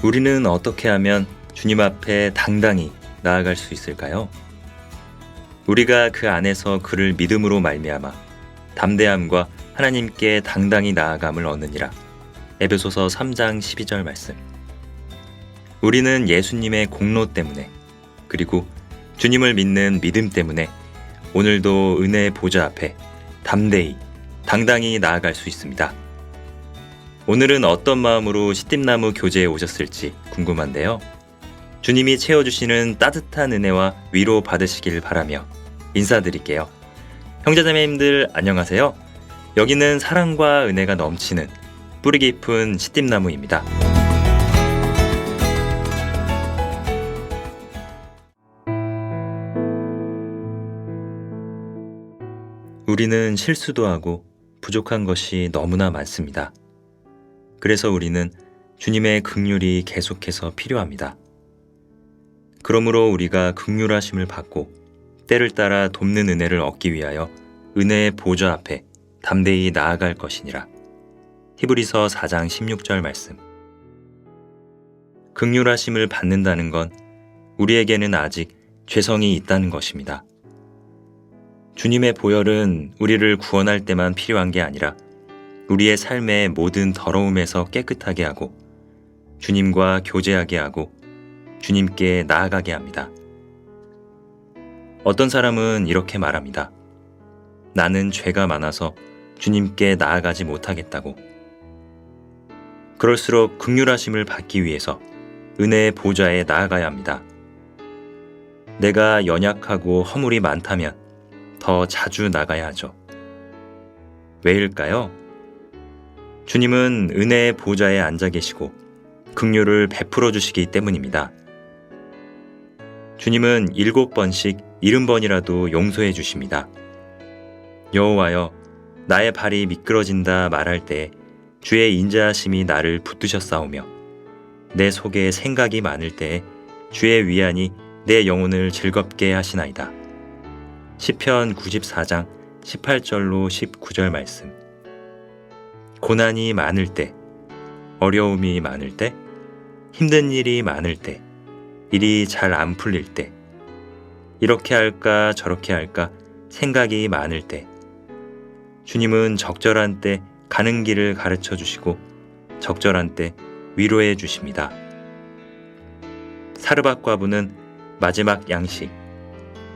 우리는 어떻게 하면 주님 앞에 당당히 나아갈 수 있을까요? 우리가 그 안에서 그를 믿음으로 말미암아 담대함과 하나님께 당당히 나아감을 얻느니라. 에베소서 3장 12절 말씀. 우리는 예수님의 공로 때문에, 그리고 주님을 믿는 믿음 때문에 오늘도 은혜의 보좌 앞에 담대히 당당히 나아갈 수 있습니다. 오늘은 어떤 마음으로 시띠나무 교제에 오셨을지 궁금한데요. 주님이 채워주시는 따뜻한 은혜와 위로 받으시길 바라며 인사드릴게요. 형제자매님들 안녕하세요. 여기는 사랑과 은혜가 넘치는 뿌리 깊은 시띠나무입니다. 우리는 실수도 하고 부족한 것이 너무나 많습니다. 그래서 우리는 주님의 긍휼이 계속해서 필요합니다. 그러므로 우리가 긍휼하심을 받고 때를 따라 돕는 은혜를 얻기 위하여 은혜의 보좌 앞에 담대히 나아갈 것이니라. 히브리서 4장 16절 말씀. 긍휼하심을 받는다는 건 우리에게는 아직 죄성이 있다는 것입니다. 주님의 보혈은 우리를 구원할 때만 필요한 게 아니라 우리의 삶의 모든 더러움에서 깨끗하게 하고 주님과 교제하게 하고 주님께 나아가게 합니다. 어떤 사람은 이렇게 말합니다. 나는 죄가 많아서 주님께 나아가지 못하겠다고. 그럴수록 긍휼하심을 받기 위해서 은혜의 보좌에 나아가야 합니다. 내가 연약하고 허물이 많다면 더 자주 나가야 하죠. 왜일까요? 주님은 은혜의 보좌에 앉아 계시고 긍휼을 베풀어 주시기 때문입니다. 주님은 7번씩 70번이라도 용서해 주십니다. 여호와여, 나의 발이 미끄러진다 말할 때 주의 인자하심이 나를 붙드셨사오며 내 속에 생각이 많을 때 주의 위안이 내 영혼을 즐겁게 하시나이다. 시편 94장 18절로 19절 말씀. 고난이 많을 때, 어려움이 많을 때, 힘든 일이 많을 때, 일이 잘 안 풀릴 때, 이렇게 할까 저렇게 할까 생각이 많을 때, 주님은 적절한 때 가는 길을 가르쳐 주시고 적절한 때 위로해 주십니다. 사르밧 과부는 마지막 양식,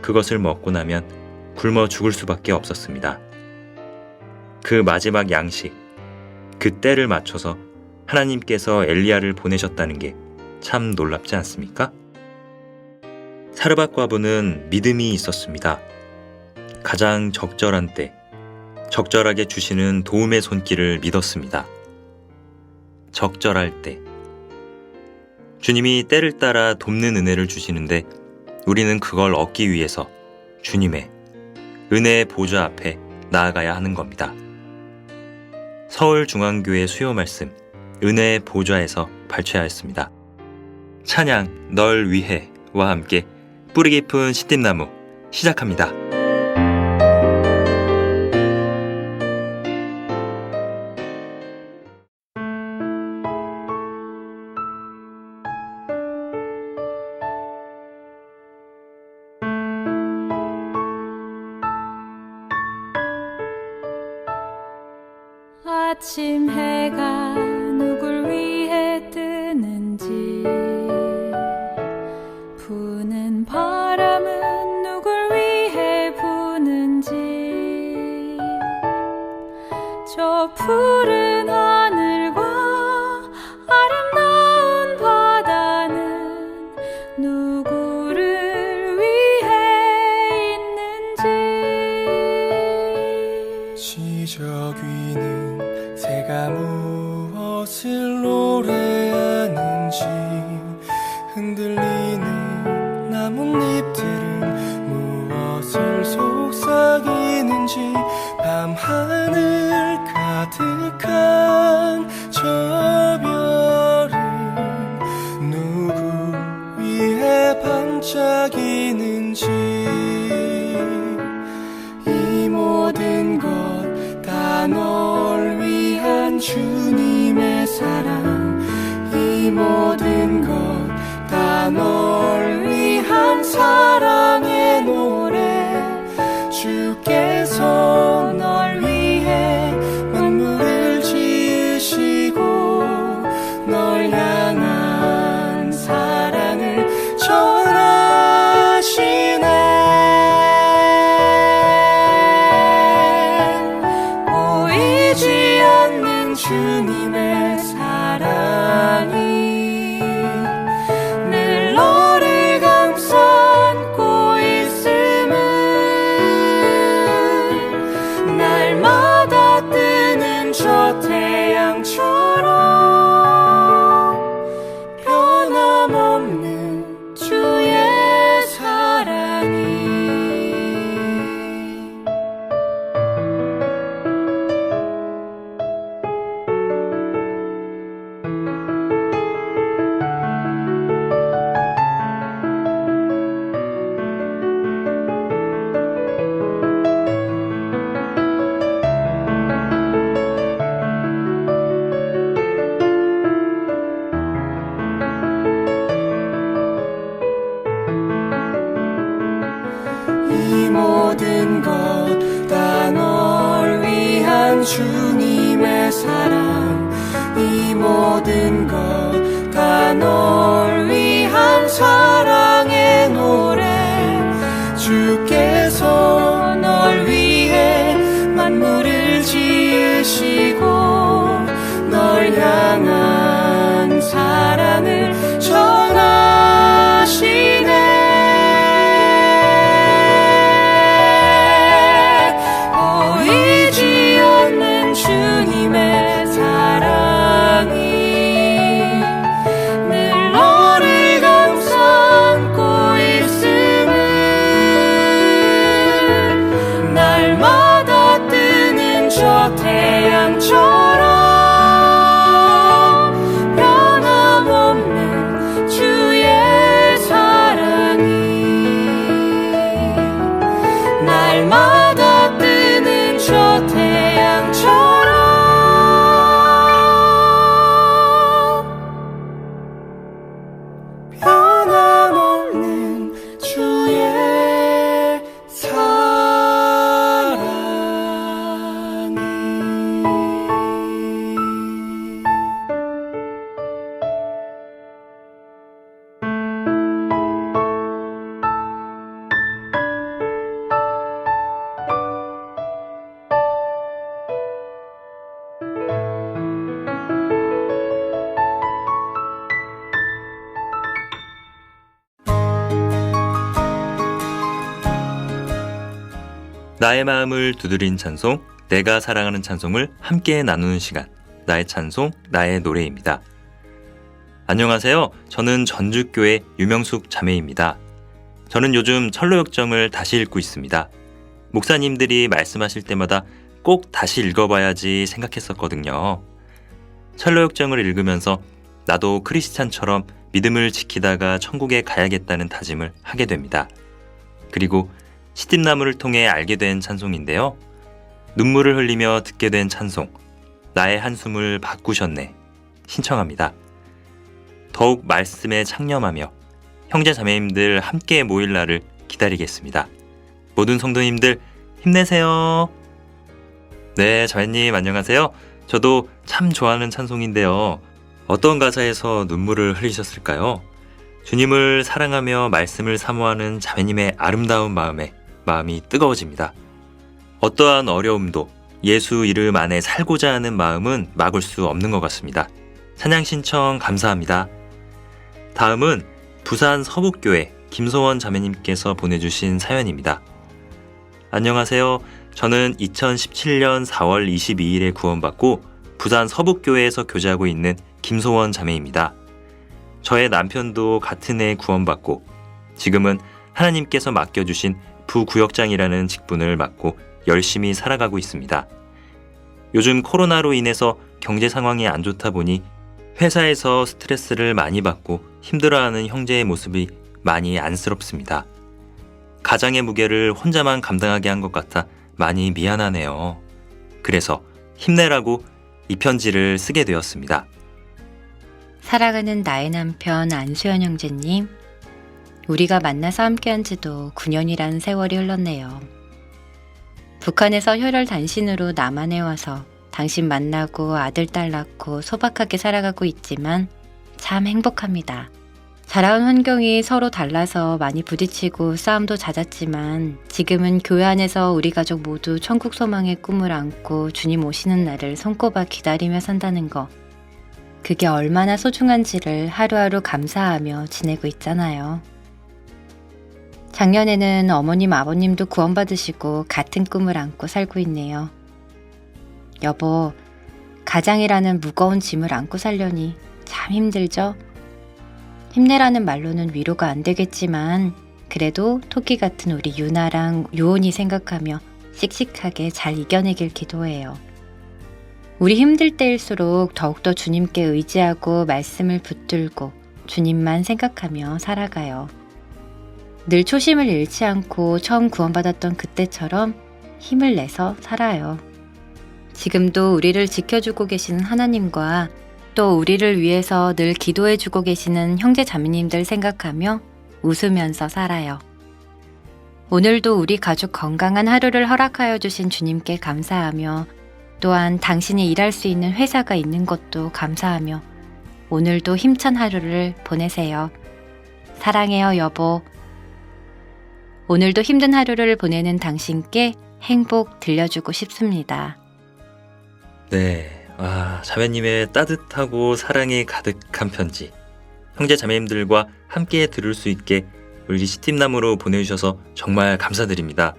그것을 먹고 나면 굶어 죽을 수밖에 없었습니다. 그 마지막 양식, 그 때를 맞춰서 하나님께서 엘리야를 보내셨다는 게 참 놀랍지 않습니까? 사르밧 과부는 믿음이 있었습니다. 가장 적절한 때, 적절하게 주시는 도움의 손길을 믿었습니다. 적절할 때. 주님이 때를 따라 돕는 은혜를 주시는데 우리는 그걸 얻기 위해서 주님의 은혜의 보좌 앞에 나아가야 하는 겁니다. 서울중앙교회 수요 말씀 은혜의 보좌에서 발췌하였습니다. 찬양 널 위해와 함께 뿌리 깊은 시띠나무 시작합니다. 아침 해가 누굴 위해 뜨는지 부는 바람은 누굴 위해 부는지 저 푸른 하늘과 아름다운 바다는 누구를 위해 있는지 시적 위는 새가 무엇을 노래하는지 흔들리는 나뭇잎들은 무엇을 속삭이는지 밤하늘 가득한 저 별은 누구 위해 반짝이는지 이 모든 것 다 널 위한 주님의 사랑 이 모든 사랑의 노래 주께서 널 위해 만물을 지으시고 널 향한 사랑을 전하시네. 보이지 않는 주님의 사랑이 늘 너를 감싸안고 있음을 날마다 뜨는 저 태양처럼 변함없는 주의 사랑이 이 모든 것 다 널 위한 주님의 사랑 이 모든 것 다 널 위한 사랑의 노래 주께서 널 위해 만물을 지으시고 널 향한 사랑을 전하시네. 보이지 않는 주님의 사랑이 늘 너를 감싸안고 있음을 날마다 뜨는 저 태양처럼 변함없는 주의 사랑이 날마다 뜨는 저 태양처럼 변함없는 주의 사랑이 나의 마음을 두드린 찬송, 내가 사랑하는 찬송을 함께 나누는 시간, 나의 찬송, 나의 노래입니다. 안녕하세요. 저는 전주교회 유명숙 자매입니다. 저는 요즘 철로역정을 다시 읽고 있습니다. 목사님들이 말씀하실 때마다 꼭 다시 읽어봐야지 생각했었거든요. 철로역정을 읽으면서 나도 크리스찬처럼 믿음을 지키다가 천국에 가야겠다는 다짐을 하게 됩니다. 그리고 시띰나무를 통해 알게 된 찬송인데요. 눈물을 흘리며 듣게 된 찬송, 나의 한숨을 바꾸셨네. 신청합니다. 더욱 말씀에 창념하며 형제 자매님들 함께 모일 날을 기다리겠습니다. 모든 성도님들 힘내세요. 네, 자매님 안녕하세요. 저도 참 좋아하는 찬송인데요. 어떤 가사에서 눈물을 흘리셨을까요? 주님을 사랑하며 말씀을 사모하는 자매님의 아름다운 마음이 뜨거워집니다. 어떠한 어려움도 예수 이름 안에 살고자 하는 마음은 막을 수 없는 것 같습니다. 찬양 신청 감사합니다. 다음은 부산 서북교회 김소원 자매님께서 보내주신 사연입니다. 안녕하세요. 저는 2017년 4월 22일에 구원받고 부산 서북교회에서 교제하고 있는 김소원 자매입니다. 저의 남편도 같은 해에 구원받고 지금은 하나님께서 맡겨주신 부구역장이라는 직분을 맡고 열심히 살아가고 있습니다. 요즘 코로나로 인해서 경제 상황이 안 좋다 보니 회사에서 스트레스를 많이 받고 힘들어하는 형제의 모습이 많이 안쓰럽습니다. 가장의 무게를 혼자만 감당하게 한 것 같아 많이 미안하네요. 그래서 힘내라고 이 편지를 쓰게 되었습니다. 사랑하는 나의 남편 안수연 형제님, 우리가 만나서 함께한 지도 9년이라는 세월이 흘렀네요. 북한에서 혈혈단신으로 남한에 와서 당신 만나고 아들 딸 낳고 소박하게 살아가고 있지만 참 행복합니다. 자라온 환경이 서로 달라서 많이 부딪히고 싸움도 잦았지만 지금은 교회 안에서 우리 가족 모두 천국 소망의 꿈을 안고 주님 오시는 날을 손꼽아 기다리며 산다는 거. 그게 얼마나 소중한지를 하루하루 감사하며 지내고 있잖아요. 작년에는 어머님 아버님도 구원받으시고 같은 꿈을 안고 살고 있네요. 여보, 가장이라는 무거운 짐을 안고 살려니 참 힘들죠? 힘내라는 말로는 위로가 안 되겠지만 그래도 토끼 같은 우리 유나랑 유온이 생각하며 씩씩하게 잘 이겨내길 기도해요. 우리 힘들 때일수록 더욱더 주님께 의지하고 말씀을 붙들고 주님만 생각하며 살아가요. 늘 초심을 잃지 않고 처음 구원받았던 그때처럼 힘을 내서 살아요. 지금도 우리를 지켜주고 계시는 하나님과 또 우리를 위해서 늘 기도해주고 계시는 형제 자매님들 생각하며 웃으면서 살아요. 오늘도 우리 가족 건강한 하루를 허락하여 주신 주님께 감사하며 또한 당신이 일할 수 있는 회사가 있는 것도 감사하며 오늘도 힘찬 하루를 보내세요. 사랑해요, 여보. 오늘도 힘든 하루를 보내는 당신께 행복 들려주고 싶습니다. 네, 자매님의 따뜻하고 사랑이 가득한 편지. 형제 자매님들과 함께 들을 수 있게 우리 시팀남으로 보내주셔서 정말 감사드립니다.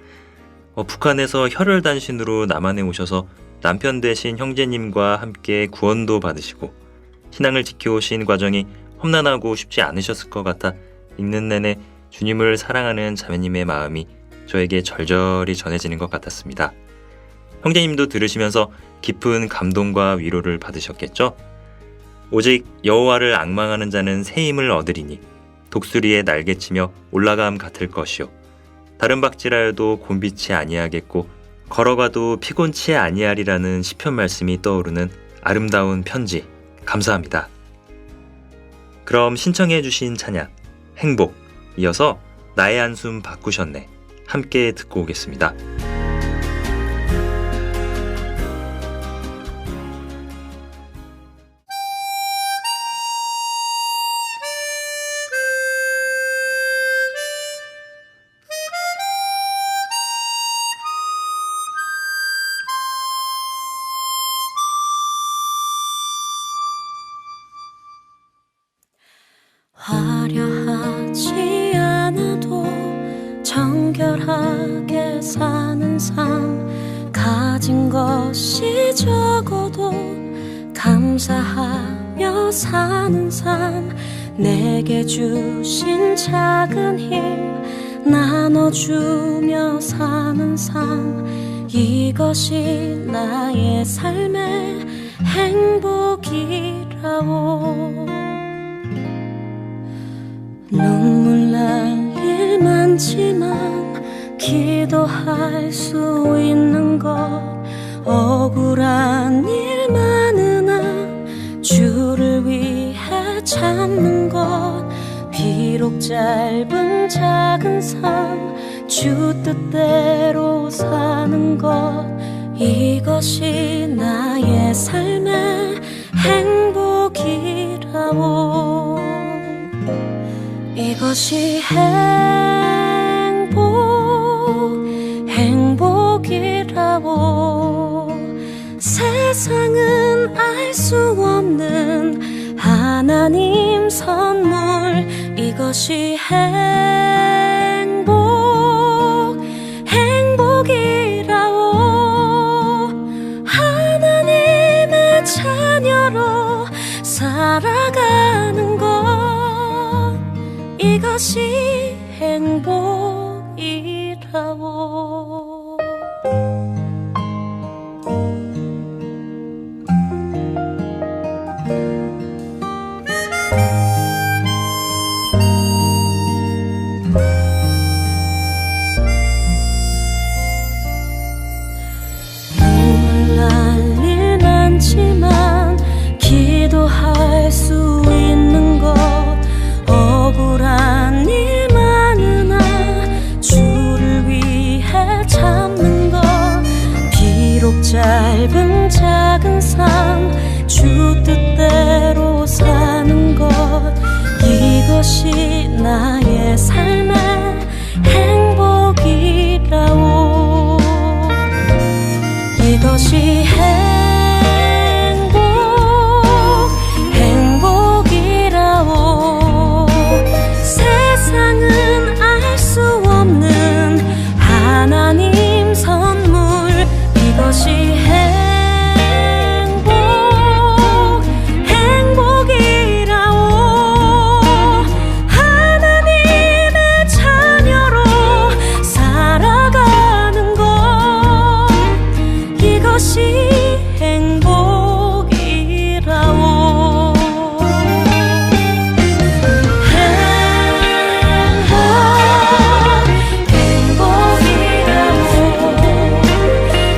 북한에서 혈혈단신으로 남한에 오셔서 남편 되신 형제님과 함께 구원도 받으시고 신앙을 지켜오신 과정이 험난하고 쉽지 않으셨을 것 같아 읽는 내내 주님을 사랑하는 자매님의 마음이 저에게 절절히 전해지는 것 같았습니다. 형제님도 들으시면서 깊은 감동과 위로를 받으셨겠죠? 오직 여호와를 앙망하는 자는 새 힘을 얻으리니 독수리의 날개치며 올라감 같을 것이요 다른 박질하여도 곤비치 아니하겠고 걸어가도 피곤치 아니하리라는 시편 말씀이 떠오르는 아름다운 편지 감사합니다. 그럼 신청해 주신 찬양 행복 이어서 나의 한숨 바꾸셨네 함께 듣고 오겠습니다. 화려하지 않아도 정결하게 사는 삶 가진 것이 적어도 감사하며 사는 삶 내게 주신 작은 힘 나눠주며 사는 삶 이것이 나의 삶의 행복이라오 눈물 날 일 많지만 기도할 수 있는 것 억울한 일 많으나 주를 위해 참는 것 비록 짧은 작은 삶 주 뜻대로 사는 것 이것이 나의 삶의 행복이라오 이것이 행복이라고 세상은 알 수 없는 하나님 선물 이것이 행복이라고 하나님의 자녀로 살아가는 것 이것이 행복이라고 눈물 날 일 많지만 기도할 수 있는 것 억울한 일만 짧은 작은 삶 주 뜻대로 사는 것 이것이 나의 삶의 행복이라오 이것이 행복이라오 세상은 알 수 없는 하나님 선물 이것이 행복이라오 하나님의 자녀로 살아가는 것 이것이 행복이라오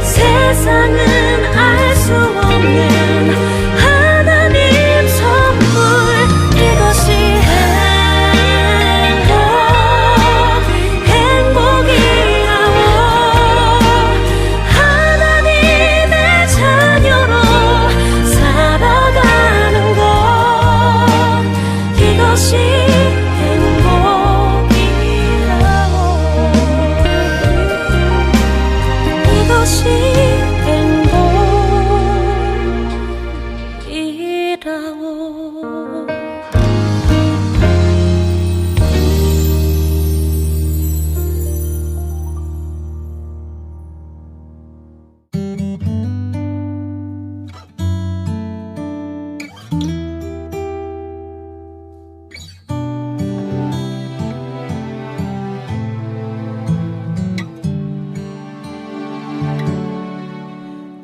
세상은 알 수 없는 하나님 선물 이것이 행복이라오 하나님의 자녀로 살아가는 것 이것이 행복이라오 이것이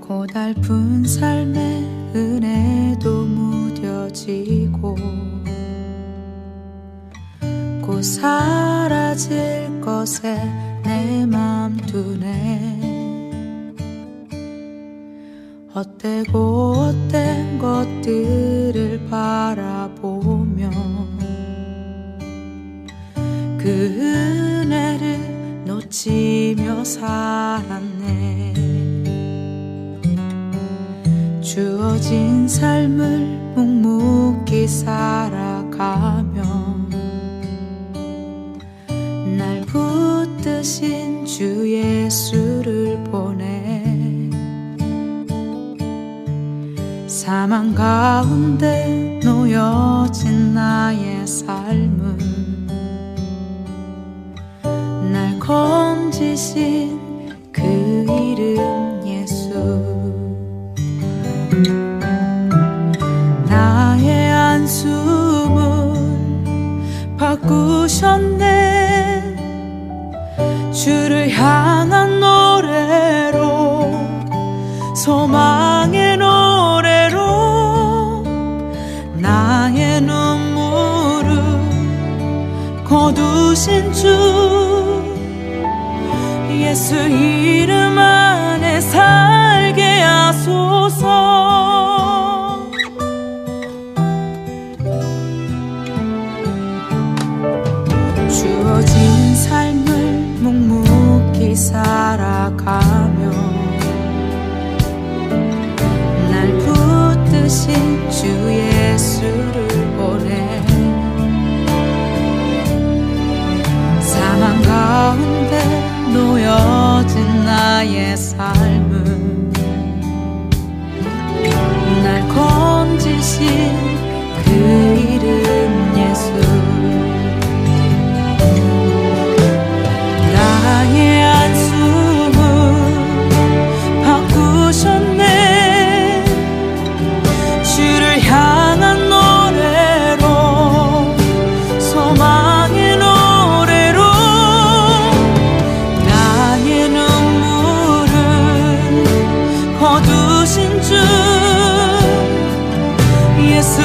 고달픈 삶의 은혜도 무뎌지고 곧 사라질 것에 내 맘 두네 헛되고 헛된 것들을 바라보며 그 은혜를 놓치며 살았네 주어진 삶을 묵묵히 살아가며 날 붙드신 주 예수를 보내 사망 가운데 놓여진 나의 삶을 날 건지신 그 이름 예수 나의 한숨을 바꾸셨네 주를 향한 노래로 소망의 노래로 나의 눈물을 거두신 주 예수 이름 안에 살게 하소서 주어진 삶을 묵묵히 살아가며 날 붙드신 주 예수를 보내 사망 가운데 놓여진 나의 삶을 날 건지신 그 이름 예수 나의 한숨을 바꾸셨네 주를 향한 노래로 소망의 노래로 나의 눈물을 거두신 주 예수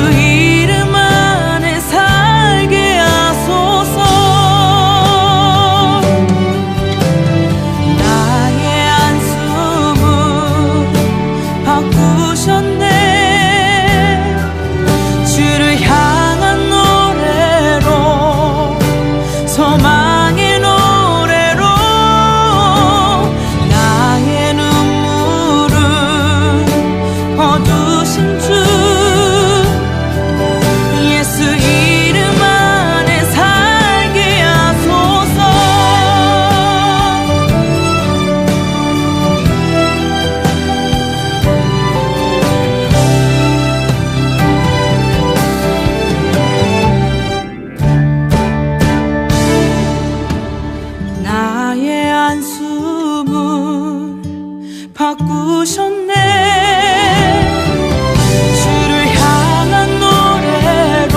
바꾸셨네. 주를 향한 노래로,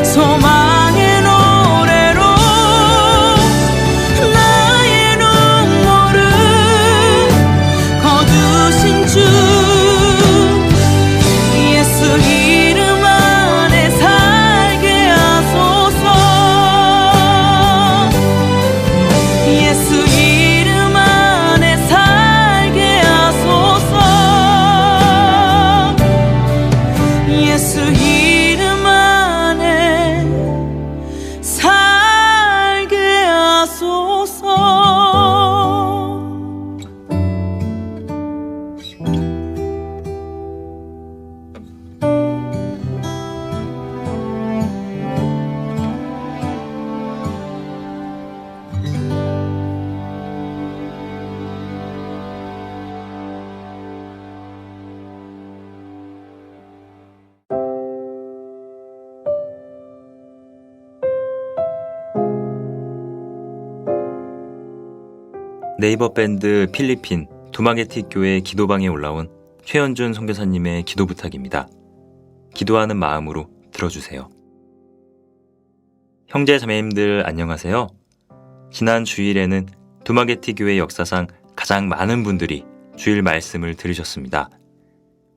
소망의 노래로 나의 눈물을 거두신 주, 예수 이름 안에 살게 하소서. 예수 이름 안에 살게 하소서. 예수 이름 안에 살게 하소서. 네이버 밴드 필리핀 두마게티 교회 기도방에 올라온 최현준 선교사님의 기도 부탁입니다. 기도하는 마음으로 들어주세요. 형제 자매님들 안녕하세요. 지난 주일에는 두마게티 교회 역사상 가장 많은 분들이 주일 말씀을 들으셨습니다.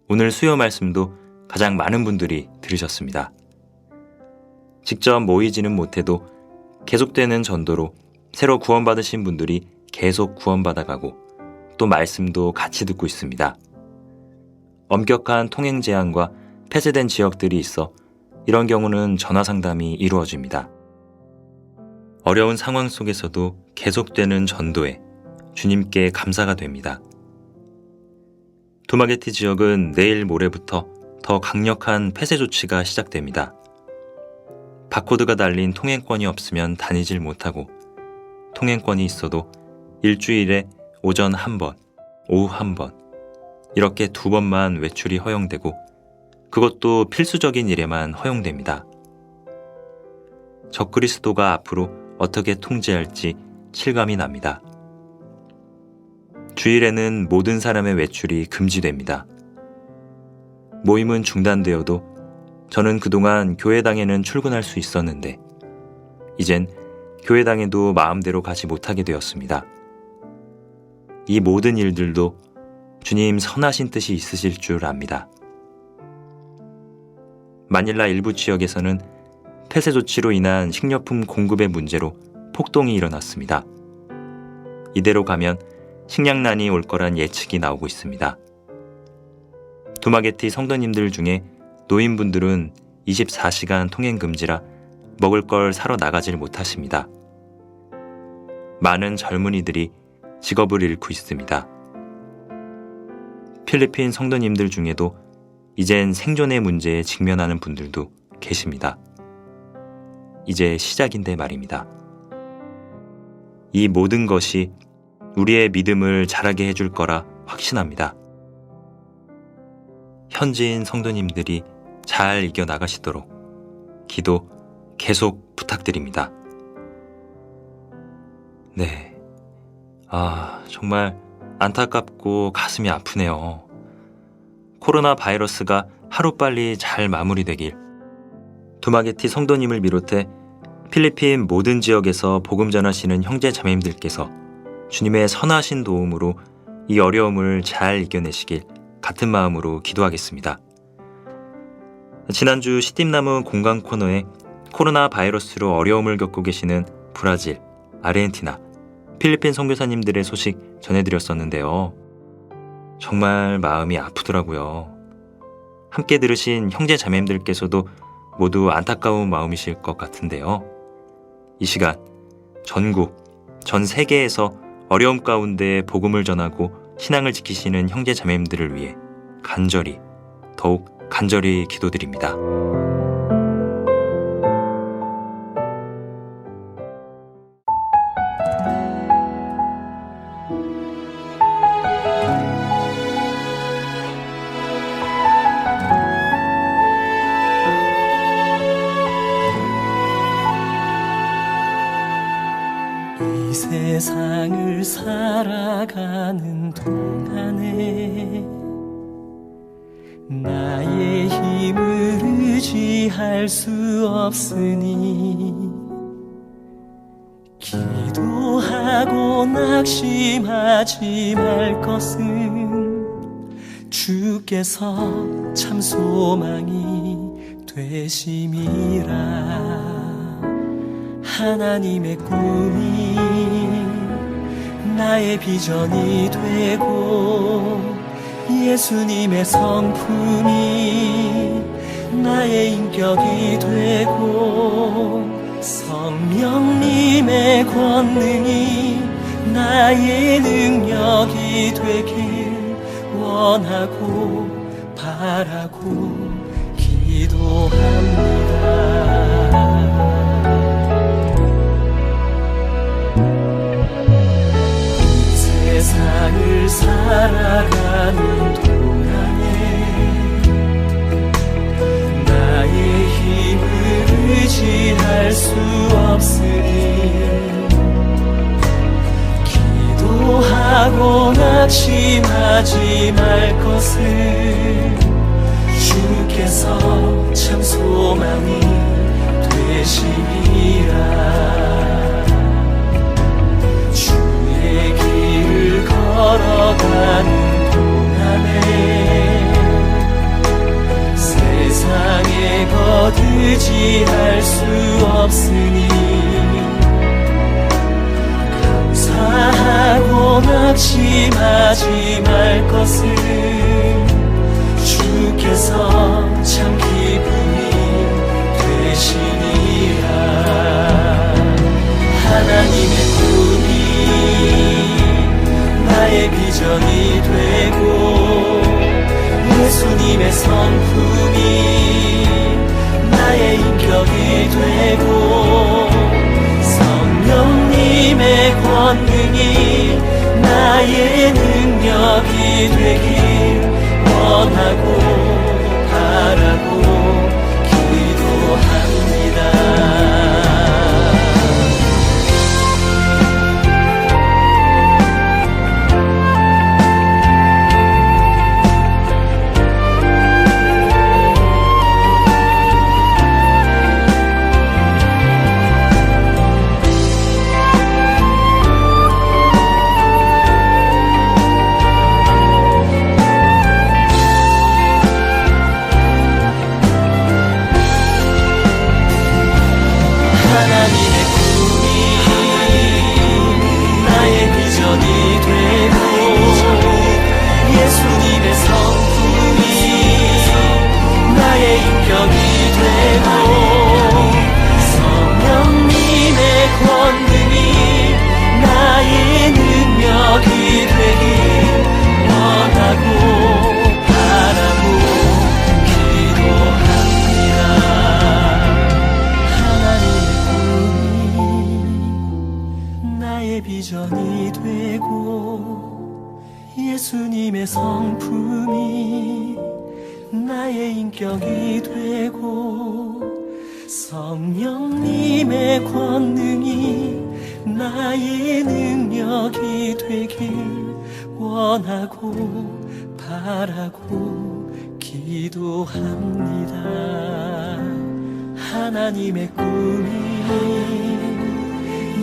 오늘 수요 말씀도 가장 많은 분들이 들으셨습니다. 직접 모이지는 못해도 계속되는 전도로 새로 구원받으신 분들이 계속 구원받아가고 또 말씀도 같이 듣고 있습니다. 엄격한 통행 제한과 폐쇄된 지역들이 있어 이런 경우는 전화 상담이 이루어집니다. 어려운 상황 속에서도 계속되는 전도에 주님께 감사가 됩니다. 두마게티 지역은 내일 모레부터 더 강력한 폐쇄 조치가 시작됩니다. 바코드가 달린 통행권이 없으면 다니질 못하고 통행권이 있어도 일주일에 오전 1번, 오후 1번 이렇게 2번만 외출이 허용되고 그것도 필수적인 일에만 허용됩니다. 적그리스도가 앞으로 어떻게 통제할지 실감이 납니다. 주일에는 모든 사람의 외출이 금지됩니다. 모임은 중단되어도 저는 그동안 교회당에는 출근할 수 있었는데 이젠 교회당에도 마음대로 가지 못하게 되었습니다. 이 모든 일들도 주님 선하신 뜻이 있으실 줄 압니다. 마닐라 일부 지역에서는 폐쇄 조치로 인한 식료품 공급의 문제로 폭동이 일어났습니다. 이대로 가면 식량난이 올 거란 예측이 나오고 있습니다. 두마게티 성도님들 중에 노인분들은 24시간 통행 금지라 먹을 걸 사러 나가질 못하십니다. 많은 젊은이들이 직업을 잃고 있습니다. 필리핀 성도님들 중에도 이젠 생존의 문제에 직면하는 분들도 계십니다. 이제 시작인데 말입니다. 이 모든 것이 우리의 믿음을 자라게 해줄 거라 확신합니다. 현지인 성도님들이 잘 이겨나가시도록 기도 계속 부탁드립니다. 네. 정말 안타깝고 가슴이 아프네요. 코로나 바이러스가 하루빨리 잘 마무리되길 두마게티 성도님을 비롯해 필리핀 모든 지역에서 복음 전하시는 형제 자매님들께서 주님의 선하신 도움으로 이 어려움을 잘 이겨내시길 같은 마음으로 기도하겠습니다. 지난주 시띠나무 공강 코너에 코로나 바이러스로 어려움을 겪고 계시는 브라질, 아르헨티나, 필리핀 선교사님들의 소식 전해드렸었는데요. 정말 마음이 아프더라고요. 함께 들으신 형제 자매님들께서도 모두 안타까운 마음이실 것 같은데요. 이 시간 전국, 전 세계에서 어려움 가운데 복음을 전하고 신앙을 지키시는 형제 자매님들을 위해 간절히, 더욱 간절히 기도드립니다. 이 세상을 살아 살아가는 동안에 나의 힘을 의지할 수 없으니 기도하고 낙심하지 말 것은 주께서 참 소망이 되심이라. 하나님의 꿈이 나의 비전이 되고 예수님의 성품이 나의 인격이 되고 성령님의 권능이 나의 능력이 되길 원하고 바라고 기도합니다. 세상을 살아가는 동안에 나의 힘을 의지할 수 없으니 기도하고 낙심하지 말 것을 주께서 참 소망이 되심이라. 주의 길을 걸어가는 동안에 세상에 거두지할 수 없으니 감사하고 낙심하지 말 것을 주께서 참 기쁨이 되시니라. 하나님의 꿈이 나의 비전이 되고 예수님의 성품이 나의 인격이 되고 성령님의 권능이 나의 능력이 되길 원하고 바라고 기도합니다. 비전이 되고 예수님의 성품이 나의 인격이 되고 성령님의 권능이 나의 능력이 되길 원하고 바라고 기도합니다. 하나님의 꿈이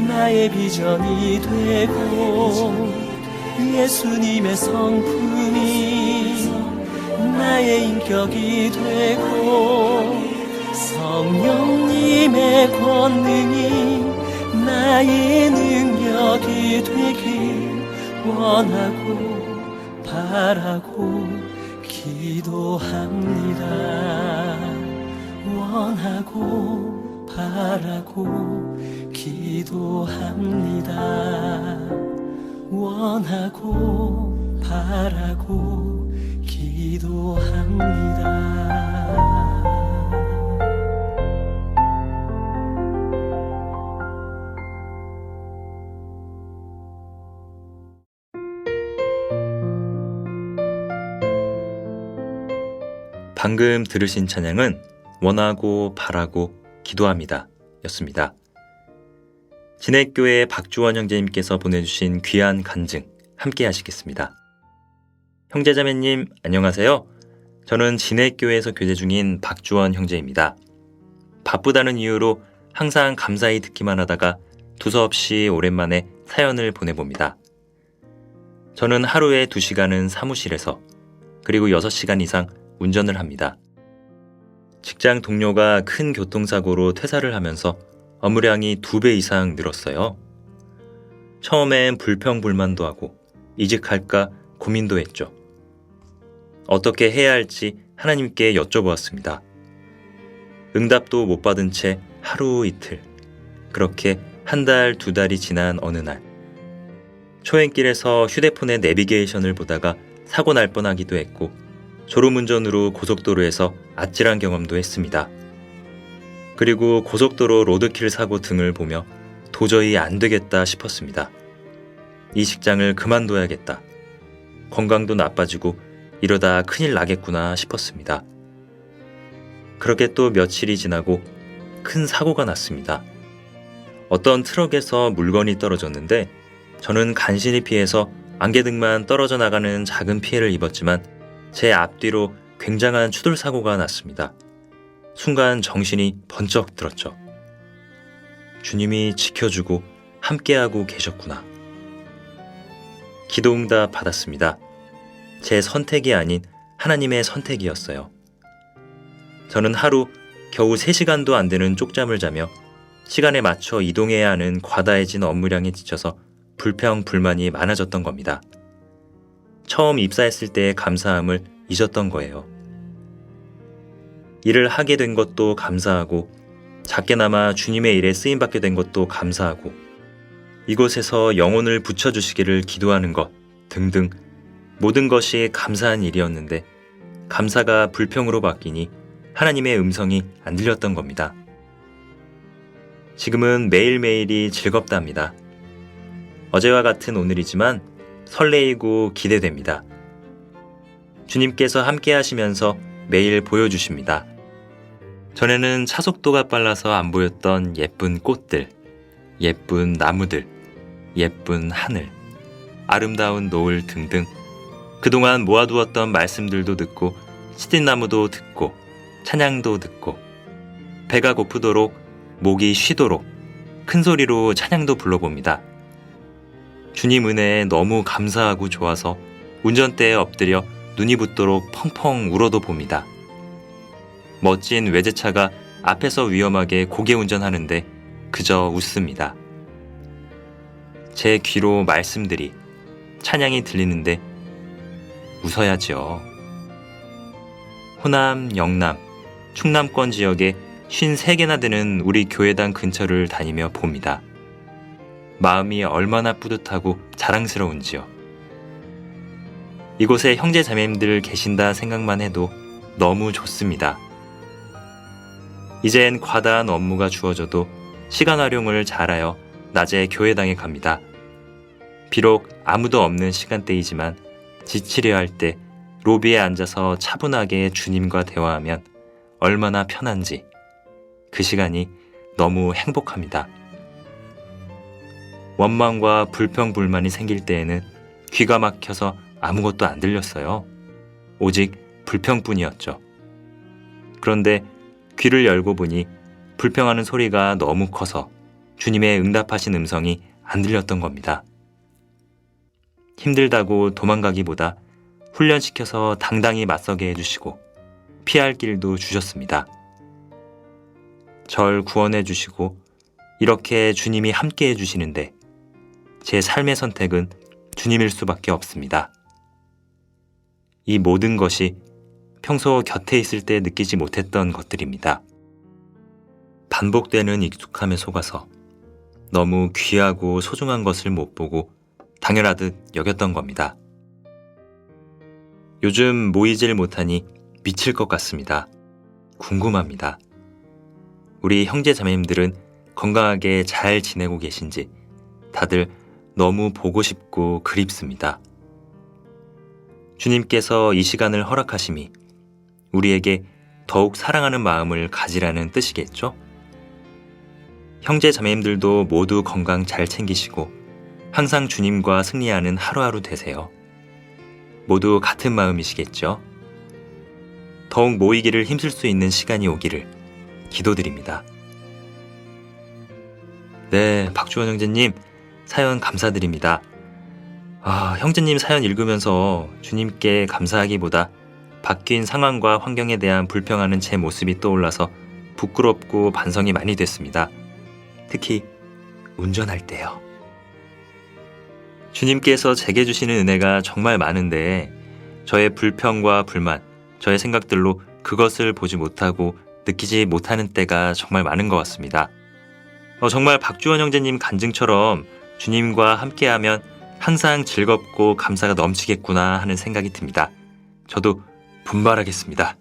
나의 비전이 되고 예수님의 성품이 나의 인격이 되고 성령님의 권능이 나의 능력이 되길 원하고 바라고 기도합니다. 원하고 바라고 기도합니다. 원하고 바라고 기도합니다. 방금 들으신 찬양은 원하고 바라고 기도합니다 였습니다. 진해교회 박주원 형제님께서 보내주신 귀한 간증 함께 하시겠습니다. 형제자매님 안녕하세요. 저는 진해교회에서 교제 중인 박주원 형제입니다. 바쁘다는 이유로 항상 감사히 듣기만 하다가 두서없이 오랜만에 사연을 보내봅니다. 저는 하루에 2시간은 사무실에서 그리고 6시간 이상 운전을 합니다. 직장 동료가 큰 교통사고로 퇴사를 하면서 업무량이 2배 이상 늘었어요. 처음엔 불평불만도 하고 이직할까 고민도 했죠. 어떻게 해야 할지 하나님께 여쭤보았습니다. 응답도 못 받은 채 하루 이틀, 그렇게 1달, 2달이 지난 어느 날, 초행길에서 휴대폰의 내비게이션을 보다가 사고 날 뻔하기도 했고 졸음운전으로 고속도로에서 아찔한 경험도 했습니다. 그리고 고속도로 로드킬 사고 등을 보며 도저히 안 되겠다 싶었습니다. 이 직장을 그만둬야겠다. 건강도 나빠지고 이러다 큰일 나겠구나 싶었습니다. 그렇게 또 며칠이 지나고 큰 사고가 났습니다. 어떤 트럭에서 물건이 떨어졌는데 저는 간신히 피해서 안개등만 떨어져 나가는 작은 피해를 입었지만 제 앞뒤로 굉장한 추돌 사고가 났습니다. 순간 정신이 번쩍 들었죠. 주님이 지켜주고 함께하고 계셨구나. 기도응답 받았습니다. 제 선택이 아닌 하나님의 선택이었어요. 저는 하루 겨우 3시간도 안 되는 쪽잠을 자며 시간에 맞춰 이동해야 하는 과다해진 업무량에 지쳐서 불평불만이 많아졌던 겁니다. 처음 입사했을 때의 감사함을 잊었던 거예요. 일을 하게 된 것도 감사하고 작게나마 주님의 일에 쓰임받게 된 것도 감사하고 이곳에서 영혼을 붙여주시기를 기도하는 것 등등 모든 것이 감사한 일이었는데 감사가 불평으로 바뀌니 하나님의 음성이 안 들렸던 겁니다. 지금은 매일매일이 즐겁답니다. 어제와 같은 오늘이지만 설레이고 기대됩니다. 주님께서 함께 하시면서 매일 보여주십니다. 전에는 차속도가 빨라서 안 보였던 예쁜 꽃들, 예쁜 나무들, 예쁜 하늘, 아름다운 노을 등등 그동안 모아두었던 말씀들도 듣고 시딘나무도 듣고 찬양도 듣고 배가 고프도록 목이 쉬도록 큰 소리로 찬양도 불러봅니다. 주님 은혜에 너무 감사하고 좋아서 운전대에 엎드려 눈이 붓도록 펑펑 울어도 봅니다. 멋진 외제차가 앞에서 위험하게 고개 운전하는데 그저 웃습니다. 제 귀로 말씀들이 찬양이 들리는데 웃어야지요. 호남, 영남, 충남권 지역에 53개나 되는 우리 교회당 근처를 다니며 봅니다. 마음이 얼마나 뿌듯하고 자랑스러운지요. 이곳에 형제 자매님들 계신다 생각만 해도 너무 좋습니다. 이젠 과다한 업무가 주어져도 시간 활용을 잘하여 낮에 교회당에 갑니다. 비록 아무도 없는 시간대이지만 지치려 할 때 로비에 앉아서 차분하게 주님과 대화하면 얼마나 편한지 그 시간이 너무 행복합니다. 원망과 불평불만이 생길 때에는 귀가 막혀서 아무것도 안 들렸어요. 오직 불평뿐이었죠. 그런데 귀를 열고 보니 불평하는 소리가 너무 커서 주님의 응답하신 음성이 안 들렸던 겁니다. 힘들다고 도망가기보다 훈련시켜서 당당히 맞서게 해주시고 피할 길도 주셨습니다. 절 구원해 주시고 이렇게 주님이 함께 해주시는데 제 삶의 선택은 주님일 수밖에 없습니다. 이 모든 것이 평소 곁에 있을 때 느끼지 못했던 것들입니다. 반복되는 익숙함에 속아서 너무 귀하고 소중한 것을 못 보고 당연하듯 여겼던 겁니다. 요즘 모이질 못하니 미칠 것 같습니다. 궁금합니다. 우리 형제 자매님들은 건강하게 잘 지내고 계신지 다들 너무 보고 싶고 그립습니다. 주님께서 이 시간을 허락하심이 우리에게 더욱 사랑하는 마음을 가지라는 뜻이겠죠? 형제 자매님들도 모두 건강 잘 챙기시고 항상 주님과 승리하는 하루하루 되세요. 모두 같은 마음이시겠죠? 더욱 모이기를 힘쓸 수 있는 시간이 오기를 기도드립니다. 네, 박주원 형제님 사연 감사드립니다. 형제님 사연 읽으면서 주님께 감사하기보다 바뀐 상황과 환경에 대한 불평하는 제 모습이 떠올라서 부끄럽고 반성이 많이 됐습니다. 특히 운전할 때요. 주님께서 제게 주시는 은혜가 정말 많은데 저의 불평과 불만, 저의 생각들로 그것을 보지 못하고 느끼지 못하는 때가 정말 많은 것 같습니다. 정말 박주원 형제님 간증처럼 주님과 함께하면 항상 즐겁고 감사가 넘치겠구나 하는 생각이 듭니다. 저도 분발하겠습니다.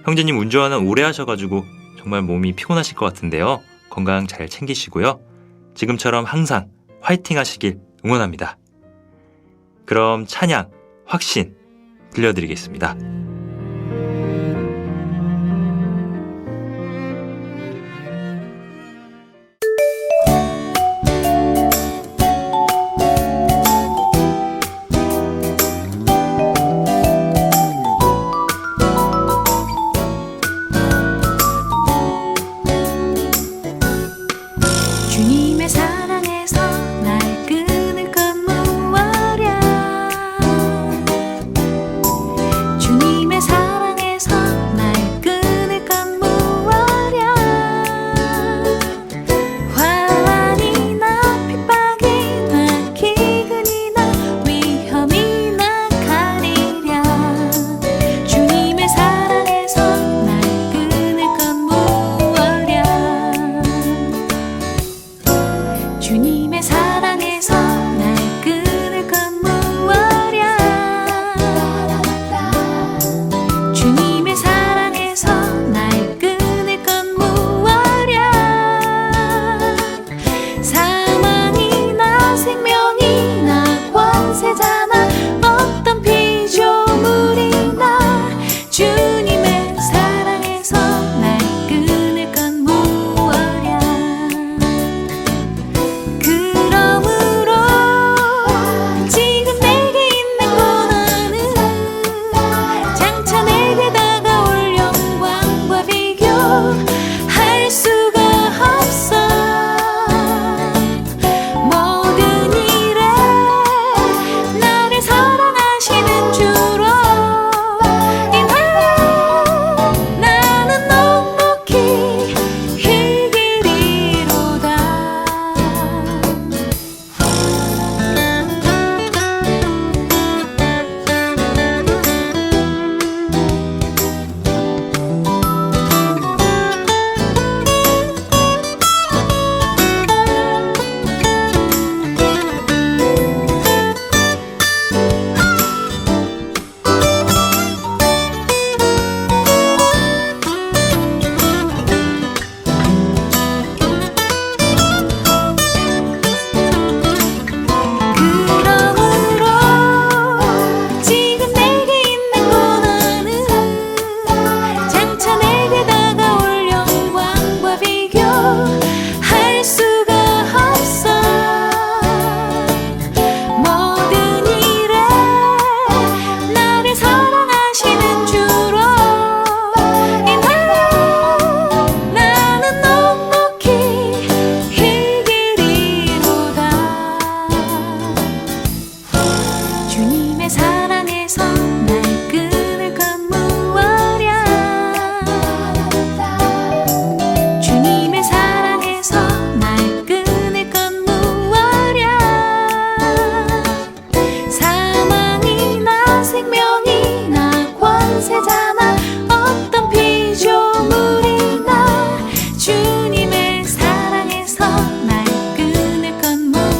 형제님 운전 오래 하셔가지고 정말 몸이 피곤하실 것 같은데요. 건강 잘 챙기시고요. 지금처럼 항상 화이팅 하시길 응원합니다. 그럼 찬양, 확신 들려드리겠습니다. 주님의 사랑에서 날 끊을 건 무엇랴. 주님의 사랑에서 날 끊을 건 무엇랴. 환란이나 핍박이나 기근이나 위험이나 가리랴. 주님의 사랑에서 날 끊을 건 무엇랴. 주님의 사랑에서 날 끊을 건 무엇랴. 주님의 사랑에서 날 끊을 건 무엇랴. 사망이나 생명이나 권세자나 어떤 피조물이나 주님의 사랑에서 날 끊을 건 무엇랴. 그러므로 지금 내게 있는 고난은 장차 내게 다가올 영광과 비교할 수가 없어. 모든 일에 나를 사랑하시는 주로 인하여 나는 넉넉히 이기리로다. 그러므로 지금 내게 있는 고난은 장차 내게 다가올 영광과 비교할 수가 없어. 모든 일에 나를 사랑하시는 주로 인하여 나는 넉넉히 이기리로다. 주님의 사랑에서 날 끊을 건 무엇랴. 주님의 사랑에서 날 끊을 건 무엇랴. 사망이나 생명이나 권세자나 어떤 피조물이나 주님의 사랑에서 날 끊을 건 무엇랴.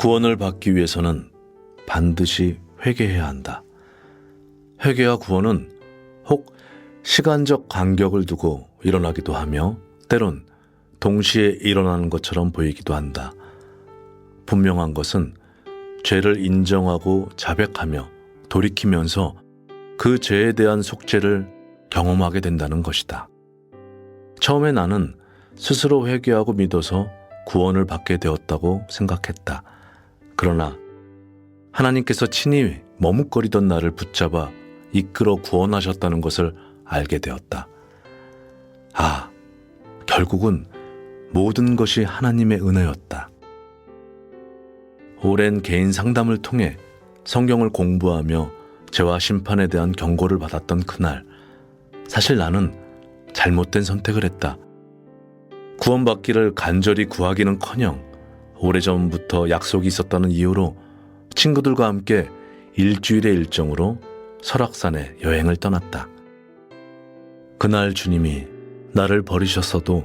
구원을 받기 위해서는 반드시 회개해야 한다. 회개와 구원은 혹 시간적 간격을 두고 일어나기도 하며 때론 동시에 일어나는 것처럼 보이기도 한다. 분명한 것은 죄를 인정하고 자백하며 돌이키면서 그 죄에 대한 속죄를 경험하게 된다는 것이다. 처음에 나는 스스로 회개하고 믿어서 구원을 받게 되었다고 생각했다. 그러나 하나님께서 친히 머뭇거리던 나를 붙잡아 이끌어 구원하셨다는 것을 알게 되었다. 아, 결국은 모든 것이 하나님의 은혜였다. 오랜 개인 상담을 통해 성경을 공부하며 죄와 심판에 대한 경고를 받았던 그날, 사실 나는 잘못된 선택을 했다. 구원받기를 간절히 구하기는커녕 오래전부터 약속이 있었다는 이유로 친구들과 함께 일주일의 일정으로 설악산에 여행을 떠났다. 그날 주님이 나를 버리셨어도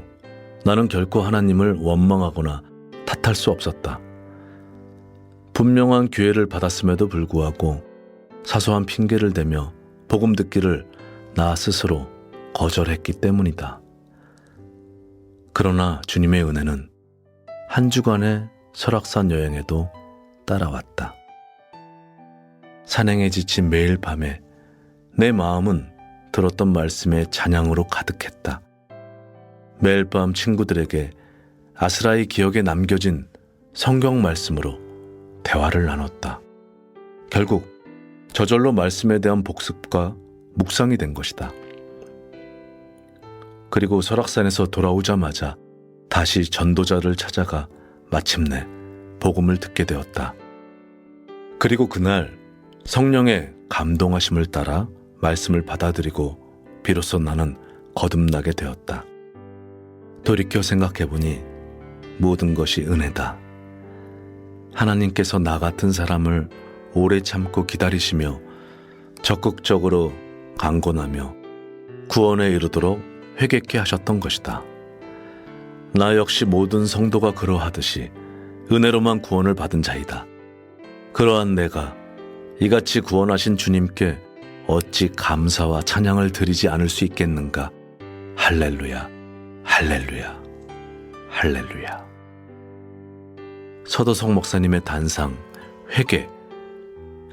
나는 결코 하나님을 원망하거나 탓할 수 없었다. 분명한 기회를 받았음에도 불구하고 사소한 핑계를 대며 복음 듣기를 나 스스로 거절했기 때문이다. 그러나 주님의 은혜는 한 주간의 설악산 여행에도 따라왔다. 산행에 지친 매일 밤에 내 마음은 들었던 말씀의 찬양으로 가득했다. 매일 밤 친구들에게 아스라이 기억에 남겨진 성경 말씀으로 대화를 나눴다. 결국 저절로 말씀에 대한 복습과 묵상이 된 것이다. 그리고 설악산에서 돌아오자마자 다시 전도자를 찾아가 마침내 복음을 듣게 되었다. 그리고 그날 성령의 감동하심을 따라 말씀을 받아들이고 비로소 나는 거듭나게 되었다. 돌이켜 생각해보니 모든 것이 은혜다. 하나님께서 나 같은 사람을 오래 참고 기다리시며 적극적으로 강권하며 구원에 이르도록 회개케 하셨던 것이다. 나 역시 모든 성도가 그러하듯이 은혜로만 구원을 받은 자이다. 그러한 내가 이같이 구원하신 주님께 어찌 감사와 찬양을 드리지 않을 수 있겠는가. 할렐루야, 할렐루야, 할렐루야. 서도성 목사님의 단상, 회개,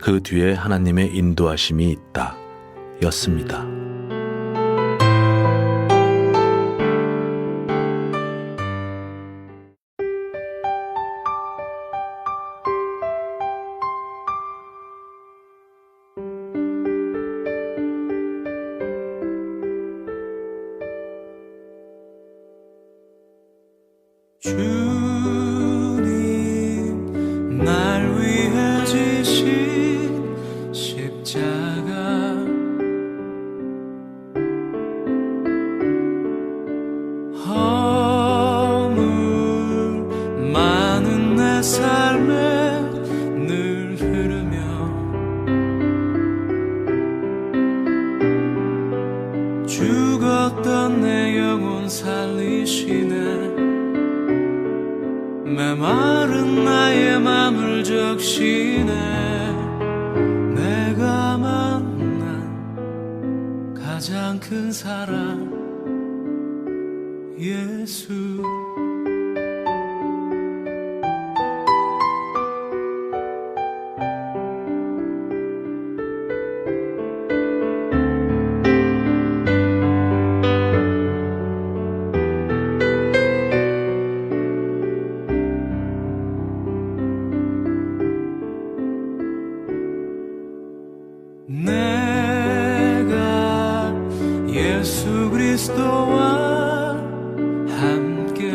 그 뒤에 하나님의 인도하심이 있다 였습니다. 주님 날 위해 지신 십자가 허물 많은 내 삶에 늘 흐르며 죽었던 내 영혼 살리시네. 메마른 나의 맘을 적시네. 내가 만난 가장 큰 사랑 예수. 내가 예수 그리스도와 함께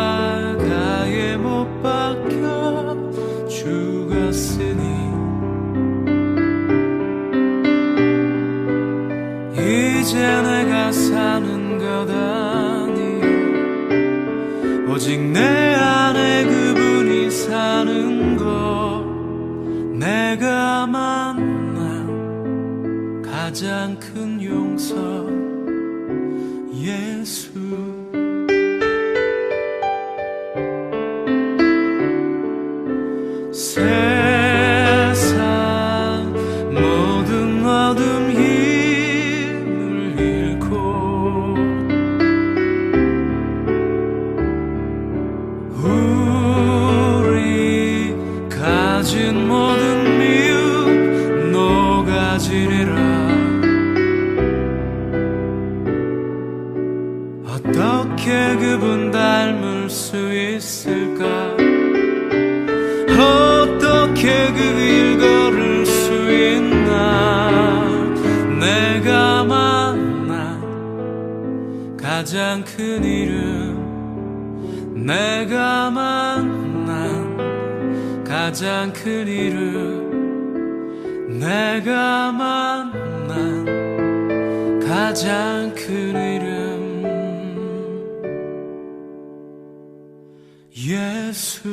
십자가에 못 박혀 죽었으니 이제 내가 사는 것 아니요 오직 내 안에 그분이 사는 것. 내가 만난 가장 큰 용서 예수 세상 모든 어둠 힘을 잃고 우리 가진 모든 미움 녹아지리라. 어떻게 그분 닮을 수 있을까? 어떻게 그 길 걸을 수 있나? 내가 만난 가장 큰 이름, 내가 만난 가장 큰 이름, 내가 만난 가장 큰 이름, 예수.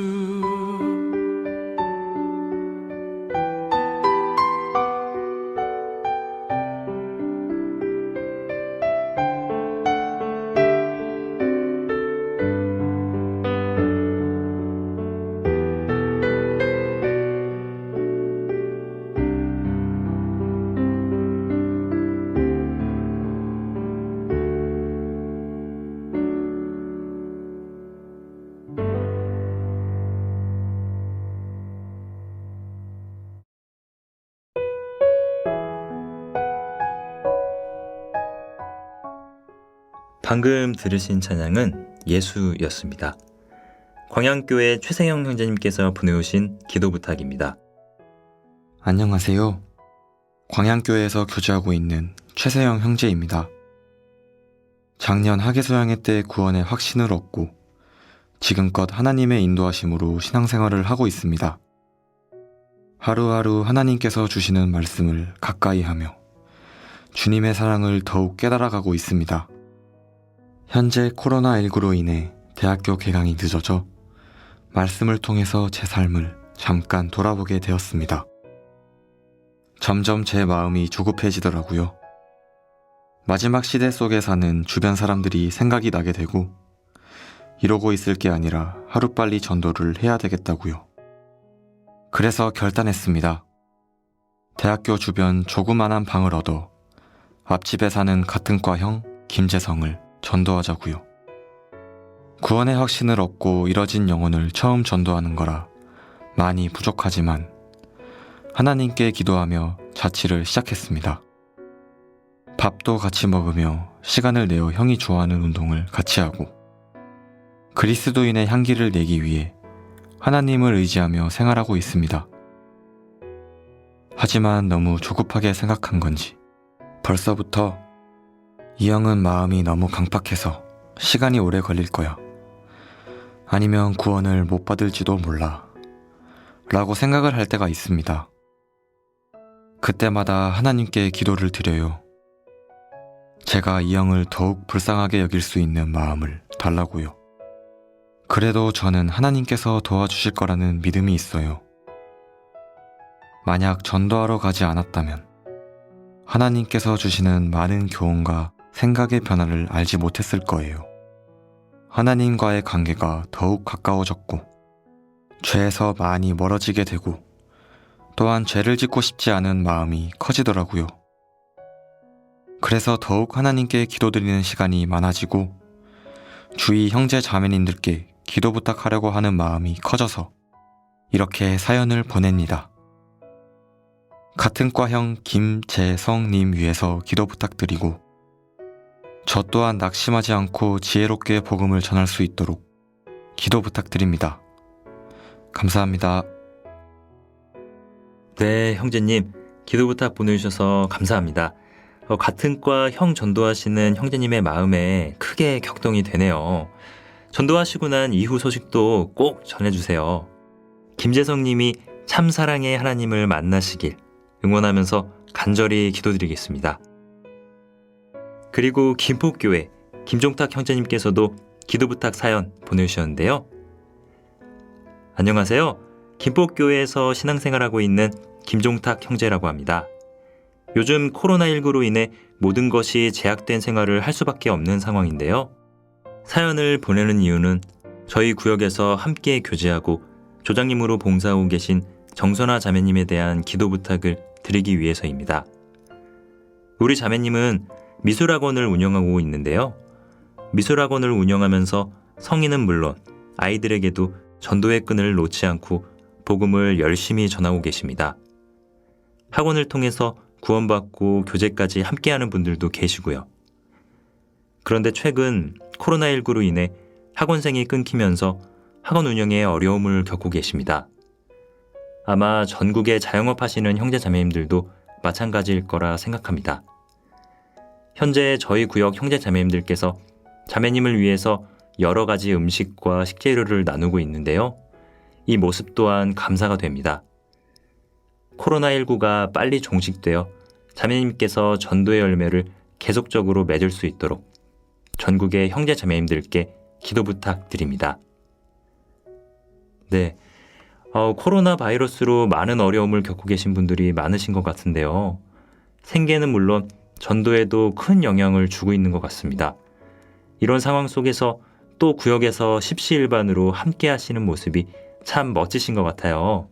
방금 들으신 찬양은 예수였습니다. 광양교회 최세영 형제님께서 보내오신 기도 부탁입니다. 안녕하세요. 광양교회에서 교제하고 있는 최세영 형제입니다. 작년 하계소양회 때 구원의 확신을 얻고 지금껏 하나님의 인도하심으로 신앙생활을 하고 있습니다. 하루하루 하나님께서 주시는 말씀을 가까이 하며 주님의 사랑을 더욱 깨달아가고 있습니다. 현재 코로나19로 인해 대학교 개강이 늦어져 말씀을 통해서 제 삶을 잠깐 돌아보게 되었습니다. 점점 제 마음이 조급해지더라고요. 마지막 시대 속에 사는 주변 사람들이 생각이 나게 되고 이러고 있을 게 아니라 하루빨리 전도를 해야 되겠다고요. 그래서 결단했습니다. 대학교 주변 조그만한 방을 얻어 앞집에 사는 같은 과 형 김재성을 전도하자고요. 구원의 확신을 얻고 이뤄진 영혼을 처음 전도하는 거라 많이 부족하지만 하나님께 기도하며 자취를 시작했습니다. 밥도 같이 먹으며 시간을 내어 형이 좋아하는 운동을 같이 하고 그리스도인의 향기를 내기 위해 하나님을 의지하며 생활하고 있습니다. 하지만 너무 조급하게 생각한 건지 벌써부터 이 형은 마음이 너무 강팍해서 시간이 오래 걸릴 거야. 아니면 구원을 못 받을지도 몰라. 라고 생각을 할 때가 있습니다. 그때마다 하나님께 기도를 드려요. 제가 이 형을 더욱 불쌍하게 여길 수 있는 마음을 달라고요. 그래도 저는 하나님께서 도와주실 거라는 믿음이 있어요. 만약 전도하러 가지 않았다면 하나님께서 주시는 많은 교훈과 생각의 변화를 알지 못했을 거예요. 하나님과의 관계가 더욱 가까워졌고 죄에서 많이 멀어지게 되고 또한 죄를 짓고 싶지 않은 마음이 커지더라고요. 그래서 더욱 하나님께 기도드리는 시간이 많아지고 주위 형제 자매님들께 기도 부탁하려고 하는 마음이 커져서 이렇게 사연을 보냅니다. 같은 과형 김재성님 위해서 기도 부탁드리고 저 또한 낙심하지 않고 지혜롭게 복음을 전할 수 있도록 기도 부탁드립니다. 감사합니다. 네, 형제님 기도 부탁 보내주셔서 감사합니다. 같은 과 형 전도하시는 형제님의 마음에 크게 격동이 되네요. 전도하시고 난 이후 소식도 꼭 전해주세요. 김재성님이 참 사랑의 하나님을 만나시길 응원하면서 간절히 기도드리겠습니다. 그리고 김포교회 김종탁 형제님께서도 기도 부탁 사연 보내주셨는데요. 안녕하세요. 김포교회에서 신앙생활하고 있는 김종탁 형제라고 합니다. 요즘 코로나19로 인해 모든 것이 제약된 생활을 할 수밖에 없는 상황인데요. 사연을 보내는 이유는 저희 구역에서 함께 교제하고 조장님으로 봉사하고 계신 정선아 자매님에 대한 기도 부탁을 드리기 위해서입니다. 우리 자매님은 미술학원을 운영하고 있는데요. 미술학원을 운영하면서 성인은 물론 아이들에게도 전도의 끈을 놓지 않고 복음을 열심히 전하고 계십니다. 학원을 통해서 구원받고 교제까지 함께하는 분들도 계시고요. 그런데 최근 코로나19로 인해 학원생이 끊기면서 학원 운영에 어려움을 겪고 계십니다. 아마 전국에 자영업 하시는 형제 자매님들도 마찬가지일 거라 생각합니다. 현재 저희 구역 형제 자매님들께서 자매님을 위해서 여러 가지 음식과 식재료를 나누고 있는데요. 이 모습 또한 감사가 됩니다. 코로나19가 빨리 종식되어 자매님께서 전도의 열매를 계속적으로 맺을 수 있도록 전국의 형제 자매님들께 기도 부탁드립니다. 네, 코로나 바이러스로 많은 어려움을 겪고 계신 분들이 많으신 것 같은데요. 생계는 물론 전도에도 큰 영향을 주고 있는 것 같습니다. 이런 상황 속에서 또 구역에서 십시일반으로 함께 하시는 모습이 참 멋지신 것 같아요.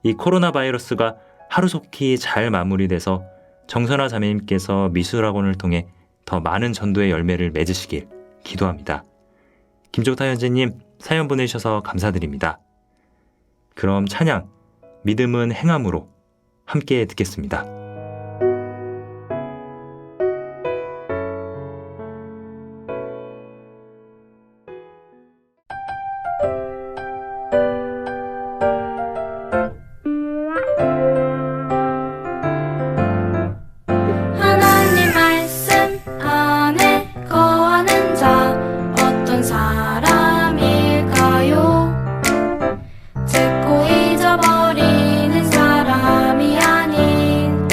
이 코로나 바이러스가 하루속히 잘 마무리돼서 정선아 자매님께서 미술학원을 통해 더 많은 전도의 열매를 맺으시길 기도합니다. 김종타 현재님 사연 보내주셔서 감사드립니다. 그럼 찬양, 믿음은 행함으로 함께 듣겠습니다. 하나님 말씀 안에 거하는 자 어떤 사람일까요? 듣고 잊어버리는 사람이 아닌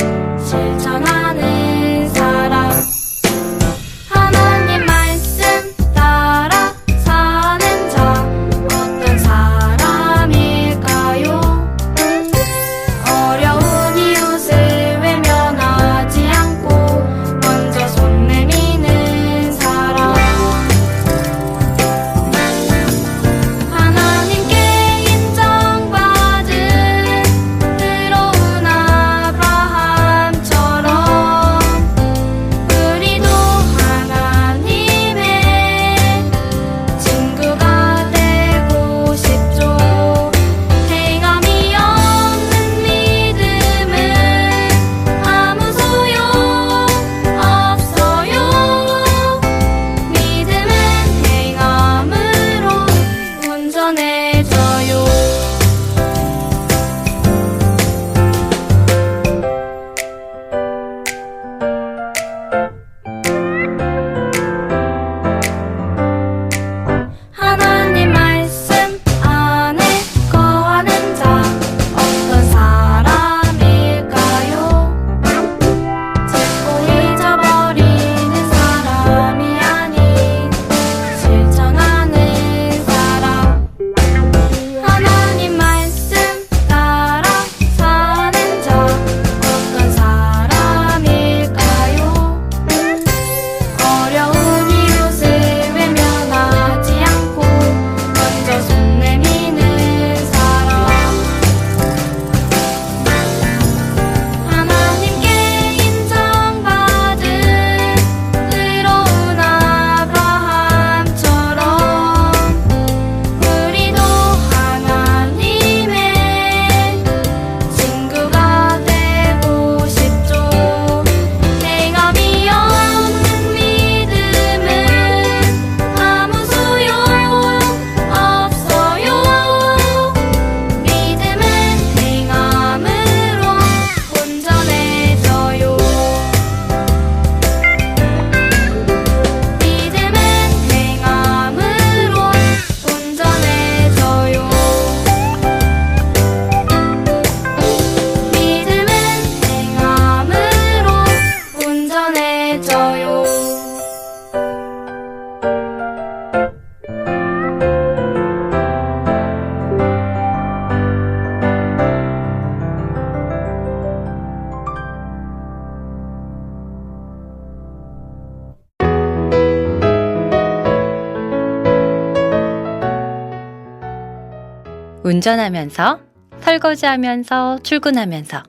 운전하면서, 설거지하면서, 출근하면서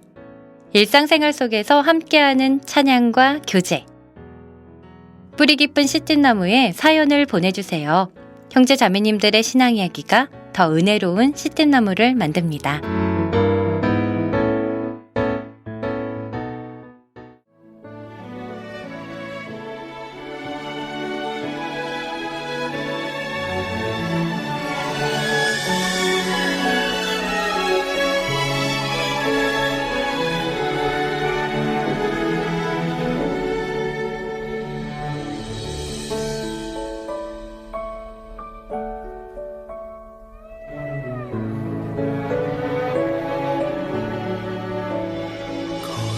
일상생활 속에서 함께하는 찬양과 교제. 뿌리 깊은 씨앗나무에 사연을 보내주세요. 형제 자매님들의 신앙 이야기가 더 은혜로운 씨앗나무를 만듭니다.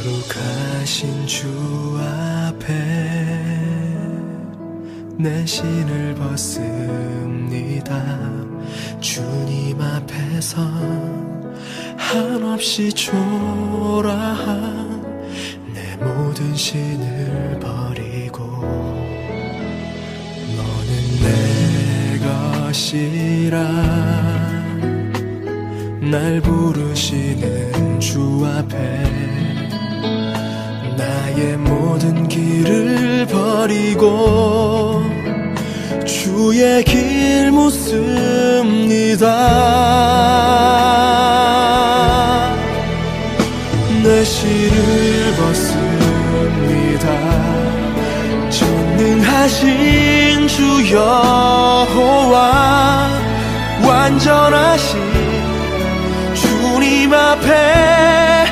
거룩하신 주 앞에 내 신을 벗습니다. 주님 앞에서 한없이 초라한 내 모든 신을 버리고 너는 내 것이라 날 부르시는 주 앞에 나의 모든 길을 버리고 주의 길 묻습니다. 내 실을 벗습니다. 전능하신 주 여호와 완전하신 주님 앞에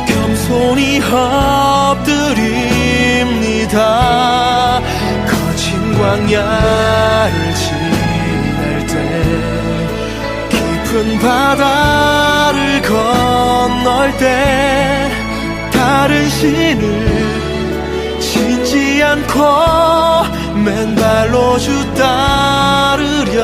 겸손히 엎드립니다. 거친 광야를 지날 때 깊은 바다를 건널 때 다른 신을 신지 않고 맨발로 주 따르렵니다.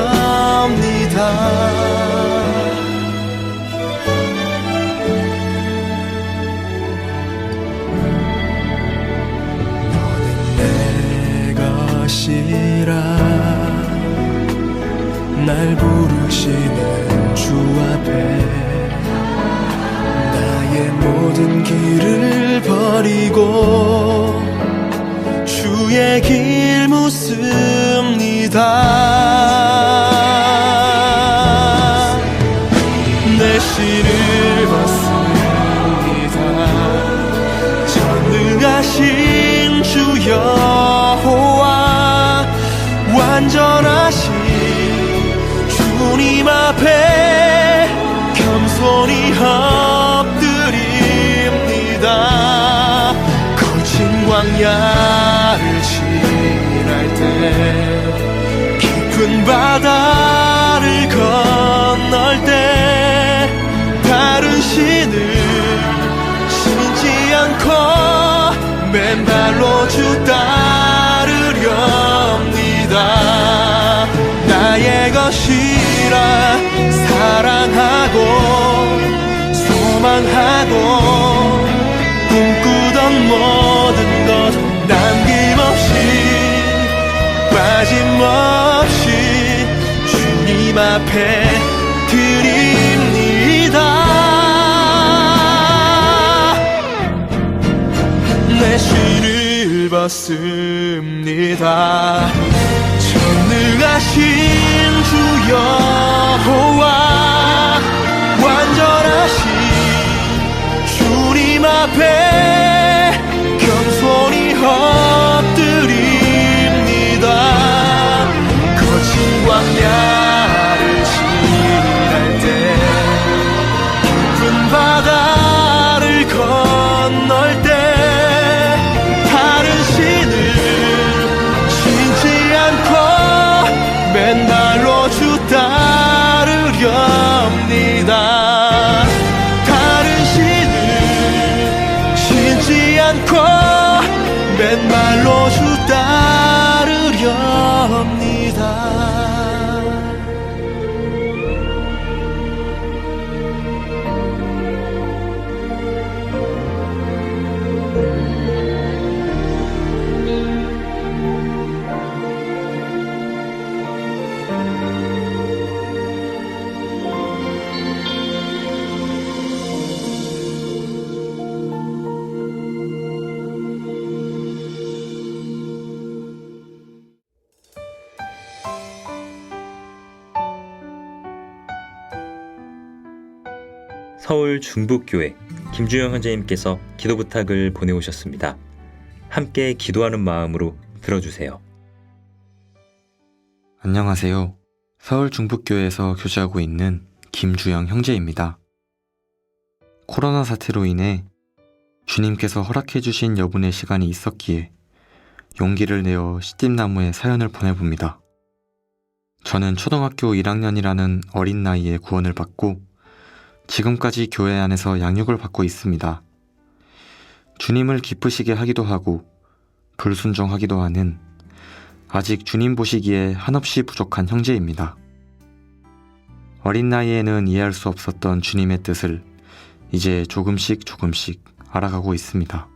것이라 날 부르시는 주 앞에 나의 모든 길을 버리고 주의 길 묻습니다. 내 실을 벗습니다. 전능하신 주 여호와 완전하신 주님 앞에 겸손히 엎드립니다. 거친 광야를 지날 때 깊은 바다를 건널 때 다른 신을 신지 않고 맨발로 주 따르렵니다. 나의 것이라 사랑하고 소망하고 꿈꾸던 모든 것 남김없이 빠짐없이 주님 앞에 드립니다. 내 실을 벗습니다. 전능하신 주 여호와 완전하신 주님 앞에 겸손히 엎드립니다. 거친 광야를 지날 때 깊은 바다를 건널 때 맨발로 주 따르렵니다. 서울 중북교회 김주영 형제님께서 기도 부탁을 보내오셨습니다. 함께 기도하는 마음으로 들어주세요. 안녕하세요. 서울 중북교회에서 교제하고 있는 김주영 형제입니다. 코로나 사태로 인해 주님께서 허락해 주신 여분의 시간이 있었기에 용기를 내어 씨띠나무에 사연을 보내봅니다. 저는 초등학교 1학년이라는 어린 나이에 구원을 받고 지금까지 교회 안에서 양육을 받고 있습니다. 주님을 기쁘시게 하기도 하고 불순종하기도 하는 아직 주님 보시기에 한없이 부족한 형제입니다. 어린 나이에는 이해할 수 없었던 주님의 뜻을 이제 조금씩 알아가고 있습니다.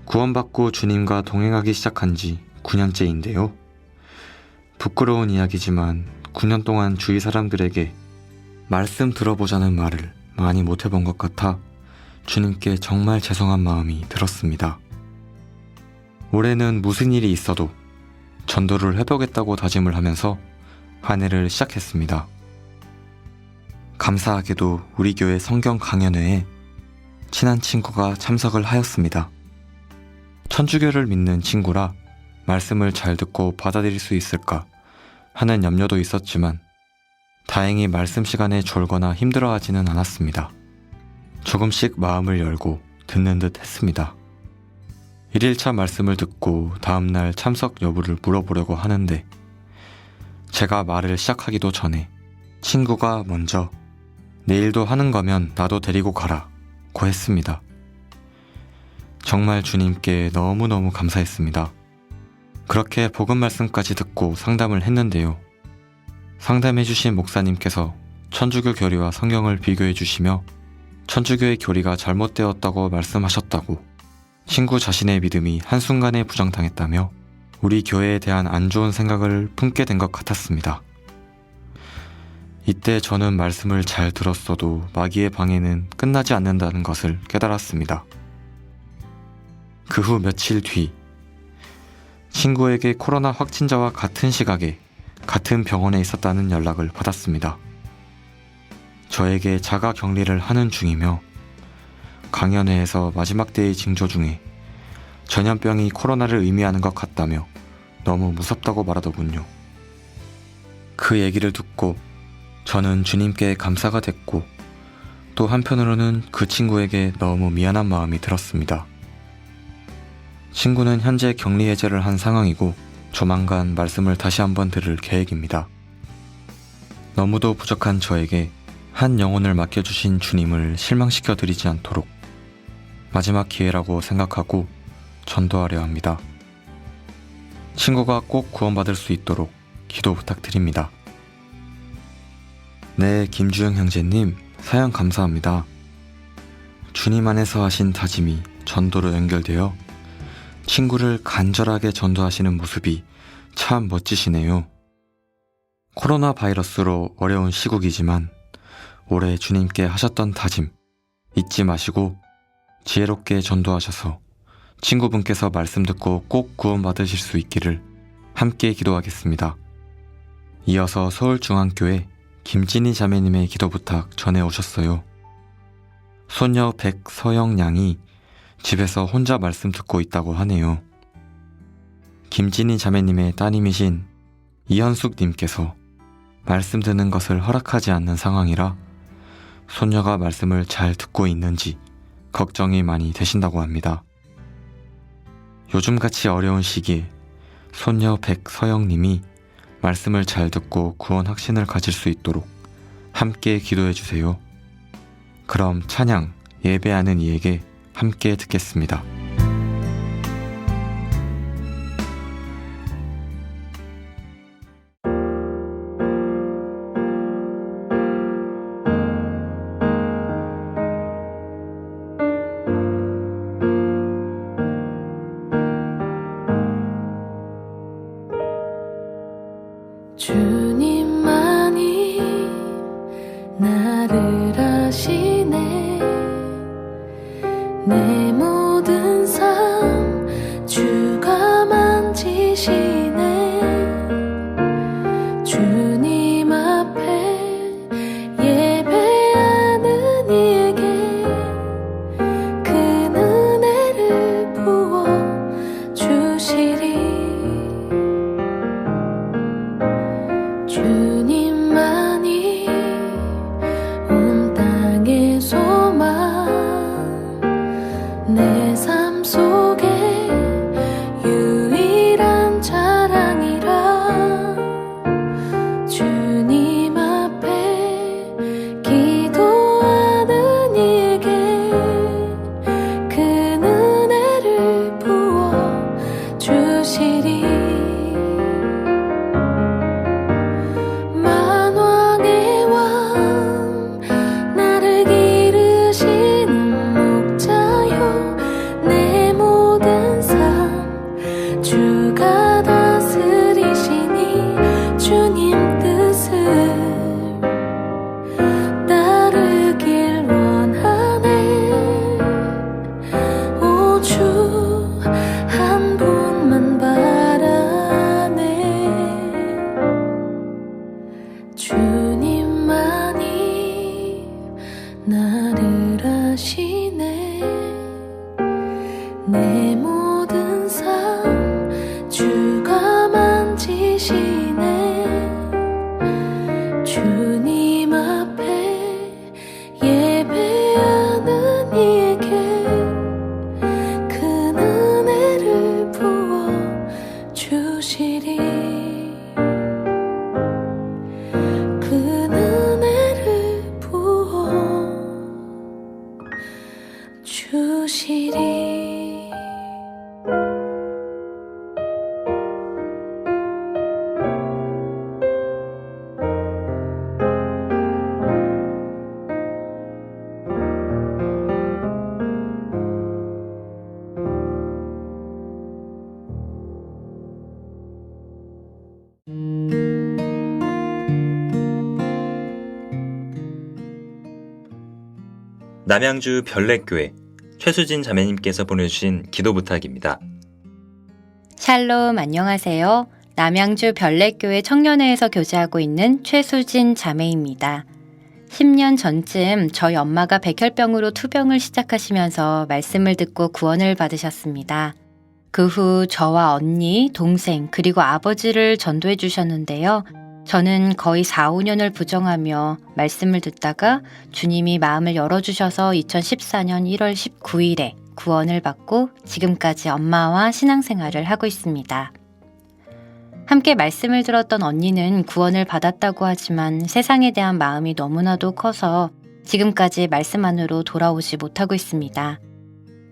구원받고 주님과 동행하기 시작한 지 9년째인데요. 부끄러운 이야기지만 9년 동안 주위 사람들에게 말씀 들어보자는 말을 많이 못 해본 것 같아 주님께 정말 죄송한 마음이 들었습니다. 올해는 무슨 일이 있어도 전도를 해보겠다고 다짐을 하면서 한 해를 시작했습니다. 감사하게도 우리 교회 성경 강연회에 친한 친구가 참석을 하였습니다. 천주교를 믿는 친구라 말씀을 잘 듣고 받아들일 수 있을까 하는 염려도 있었지만 다행히 말씀 시간에 졸거나 힘들어하지는 않았습니다. 조금씩 마음을 열고 듣는 듯 했습니다. 1일차 말씀을 듣고 다음날 참석 여부를 물어보려고 하는데 제가 말을 시작하기도 전에 친구가 먼저 내일도 하는 거면 나도 데리고 가라 고 했습니다. 정말 주님께 너무너무 감사했습니다. 그렇게 복음 말씀까지 듣고 상담을 했는데요. 상담해주신 목사님께서 천주교 교리와 성경을 비교해 주시며 천주교의 교리가 잘못되었다고 말씀하셨다고, 친구 자신의 믿음이 한순간에 부정당했다며 우리 교회에 대한 안 좋은 생각을 품게 된 것 같았습니다. 이때 저는 말씀을 잘 들었어도 마귀의 방해는 끝나지 않는다는 것을 깨달았습니다. 그 후 며칠 뒤 친구에게 코로나 확진자와 같은 시각에 같은 병원에 있었다는 연락을 받았습니다. 저에게 자가 격리를 하는 중이며 강연회에서 마지막 때의 징조 중에 전염병이 코로나를 의미하는 것 같다며 너무 무섭다고 말하더군요. 그 얘기를 듣고 저는 주님께 감사가 됐고 또 한편으로는 그 친구에게 너무 미안한 마음이 들었습니다. 친구는 현재 격리 해제를 한 상황이고 조만간 말씀을 다시 한번 들을 계획입니다. 너무도 부족한 저에게 한 영혼을 맡겨주신 주님을 실망시켜드리지 않도록 마지막 기회라고 생각하고 전도하려 합니다. 친구가 꼭 구원받을 수 있도록 기도 부탁드립니다. 네, 김주영 형제님, 사연 감사합니다. 주님 안에서 하신 다짐이 전도로 연결되어 친구를 간절하게 전도하시는 모습이 참 멋지시네요. 코로나 바이러스로 어려운 시국이지만 올해 주님께 하셨던 다짐 잊지 마시고 지혜롭게 전도하셔서 친구분께서 말씀 듣고 꼭 구원받으실 수 있기를 함께 기도하겠습니다. 이어서 서울중앙교회 김진희 자매님의 기도 부탁 전해 오셨어요. 소녀 백서영 양이 집에서 혼자 말씀 듣고 있다고 하네요. 김진희 자매님의 따님이신 이현숙 님께서 말씀 듣는 것을 허락하지 않는 상황이라 소녀가 말씀을 잘 듣고 있는지 걱정이 많이 되신다고 합니다. 요즘같이 어려운 시기에 소녀 백서영 님이 말씀을 잘 듣고 구원 확신을 가질 수 있도록 함께 기도해 주세요. 그럼 찬양 예배하는 이에게 함께 듣겠습니다. 주님만이 나를 아시네. 내 모든 삶 주가 만지시네. 주님 앞에 예배하는 남양주 별내교회 최수진 자매님께서 보내주신 기도 부탁입니다. 샬롬, 안녕하세요. 남양주 별내교회 청년회에서 교제하고 있는 최수진 자매입니다. 10년 전쯤 저희 엄마가 백혈병으로 투병을 시작하시면서 말씀을 듣고 구원을 받으셨습니다. 그 후 저와 언니, 동생, 그리고 아버지를 전도해 주셨는데요. 저는 거의 4, 5년을 부정하며 말씀을 듣다가 주님이 마음을 열어주셔서 2014년 1월 19일에 구원을 받고 지금까지 엄마와 신앙생활을 하고 있습니다. 함께 말씀을 들었던 언니는 구원을 받았다고 하지만 세상에 대한 마음이 너무나도 커서 지금까지 말씀 안으로 돌아오지 못하고 있습니다.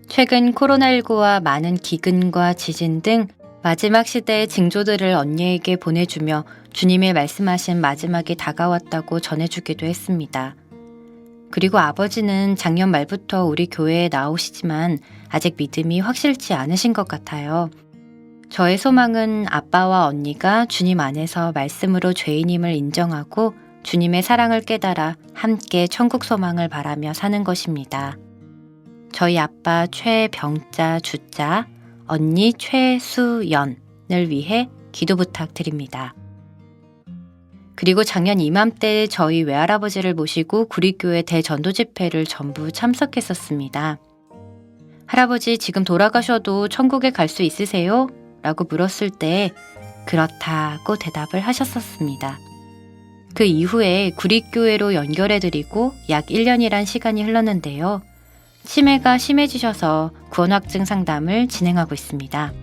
최근 코로나19와 많은 기근과 지진 등 마지막 시대의 징조들을 언니에게 보내주며 주님의 말씀하신 마지막이 다가왔다고 전해주기도 했습니다. 그리고 아버지는 작년 말부터 우리 교회에 나오시지만 아직 믿음이 확실치 않으신 것 같아요. 저의 소망은 아빠와 언니가 주님 안에서 말씀으로 죄인임을 인정하고 주님의 사랑을 깨달아 함께 천국 소망을 바라며 사는 것입니다. 저희 아빠 최병자 주자, 언니 최수연을 위해 기도 부탁드립니다. 그리고 작년 이맘때 저희 외할아버지를 모시고 구리교회 대전도 집회를 전부 참석했었습니다. 할아버지 지금 돌아가셔도 천국에 갈 수 있으세요? 라고 물었을 때 그렇다고 대답을 하셨었습니다. 그 이후에 구리교회로 연결해드리고 약 1년이란 시간이 흘렀는데요. 치매가 심해지셔서 구원확증 상담을 진행하고 있습니다.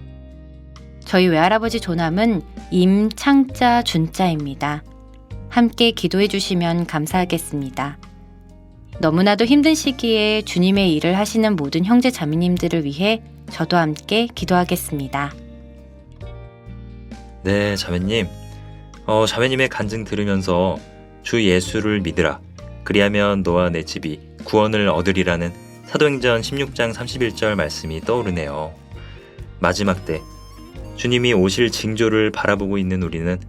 저희 외할아버지 조남은 임창자 준자입니다. 함께 기도해 주시면 감사하겠습니다. 너무나도 힘든 시기에 주님의 일을 하시는 모든 형제 자매님들을 위해 저도 함께 기도하겠습니다. 네, 자매님. 자매님의 간증 들으면서 주 예수를 믿으라. 그리하면 너와 내 집이 구원을 얻으리라는 사도행전 16장 31절 말씀이 떠오르네요. 마지막 때 주님이 오실 징조를 바라보고 있는 우리는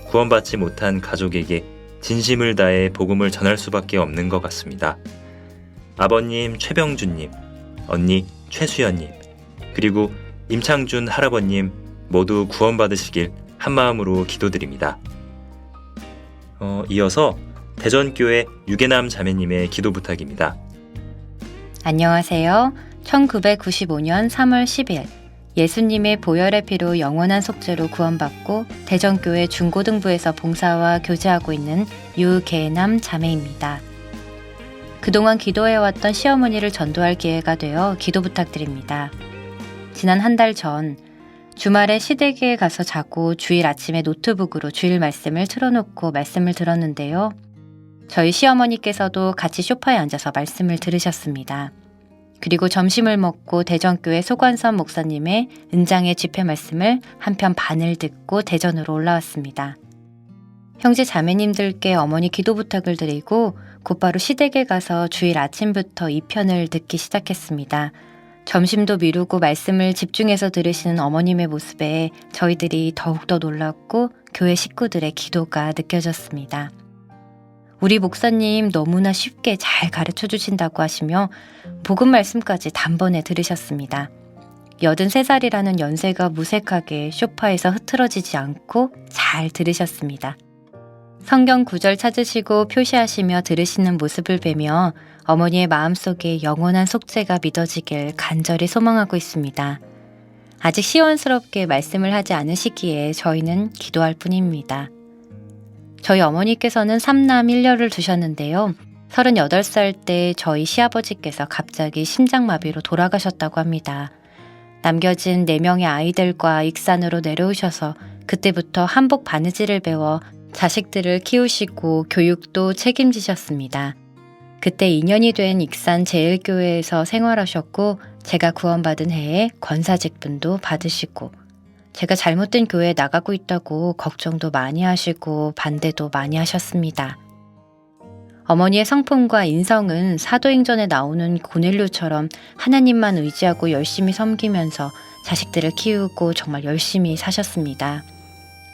구원받지 못한 가족에게 진심을 다해 복음을 전할 수밖에 없는 것 같습니다. 아버님 최병준님, 언니 최수연님, 그리고 임창준 할아버님 모두 구원받으시길 한마음으로 기도드립니다. 이어서 대전교회 유계남 자매님의 기도 부탁입니다. 안녕하세요. 1995년 3월 10일 예수님의 보혈의 피로 영원한 속죄로 구원받고 대전교회 중고등부에서 봉사와 교제하고 있는 유계남 자매입니다. 그동안 기도해왔던 시어머니를 전도할 기회가 되어 기도 부탁드립니다. 지난 한 달 전 주말에 시댁에 가서 자고 주일 아침에 노트북으로 주일 말씀을 틀어놓고 말씀을 들었는데요. 저희 시어머니께서도 같이 소파에 앉아서 말씀을 들으셨습니다. 그리고 점심을 먹고 대전교회 소관선 목사님의 은장의 집회 말씀을 한편 반을 듣고 대전으로 올라왔습니다. 형제 자매님들께 어머니 기도 부탁을 드리고 곧바로 시댁에 가서 주일 아침부터 2편을 듣기 시작했습니다. 점심도 미루고 말씀을 집중해서 들으시는 어머님의 모습에 저희들이 더욱더 놀랐고 교회 식구들의 기도가 느껴졌습니다. 우리 목사님 너무나 쉽게 잘 가르쳐 주신다고 하시며 복음 말씀까지 단번에 들으셨습니다. 83살이라는 연세가 무색하게 소파에서 흐트러지지 않고 잘 들으셨습니다. 성경 구절 찾으시고 표시하시며 들으시는 모습을 뵈며 어머니의 마음속에 영원한 속죄가 믿어지길 간절히 소망하고 있습니다. 아직 시원스럽게 말씀을 하지 않으시기에 저희는 기도할 뿐입니다. 저희 어머니께서는 3남 1녀를 두셨는데요. 38살 때 저희 시아버지께서 갑자기 심장마비로 돌아가셨다고 합니다. 남겨진 4명의 아이들과 익산으로 내려오셔서 그때부터 한복 바느질을 배워 자식들을 키우시고 교육도 책임지셨습니다. 그때 2년이 된 익산 제일교회에서 생활하셨고 제가 구원받은 해에 권사직분도 받으시고 제가 잘못된 교회에 나가고 있다고 걱정도 많이 하시고 반대도 많이 하셨습니다. 어머니의 성품과 인성은 사도행전에 나오는 고넬료처럼 하나님만 의지하고 열심히 섬기면서 자식들을 키우고 정말 열심히 사셨습니다.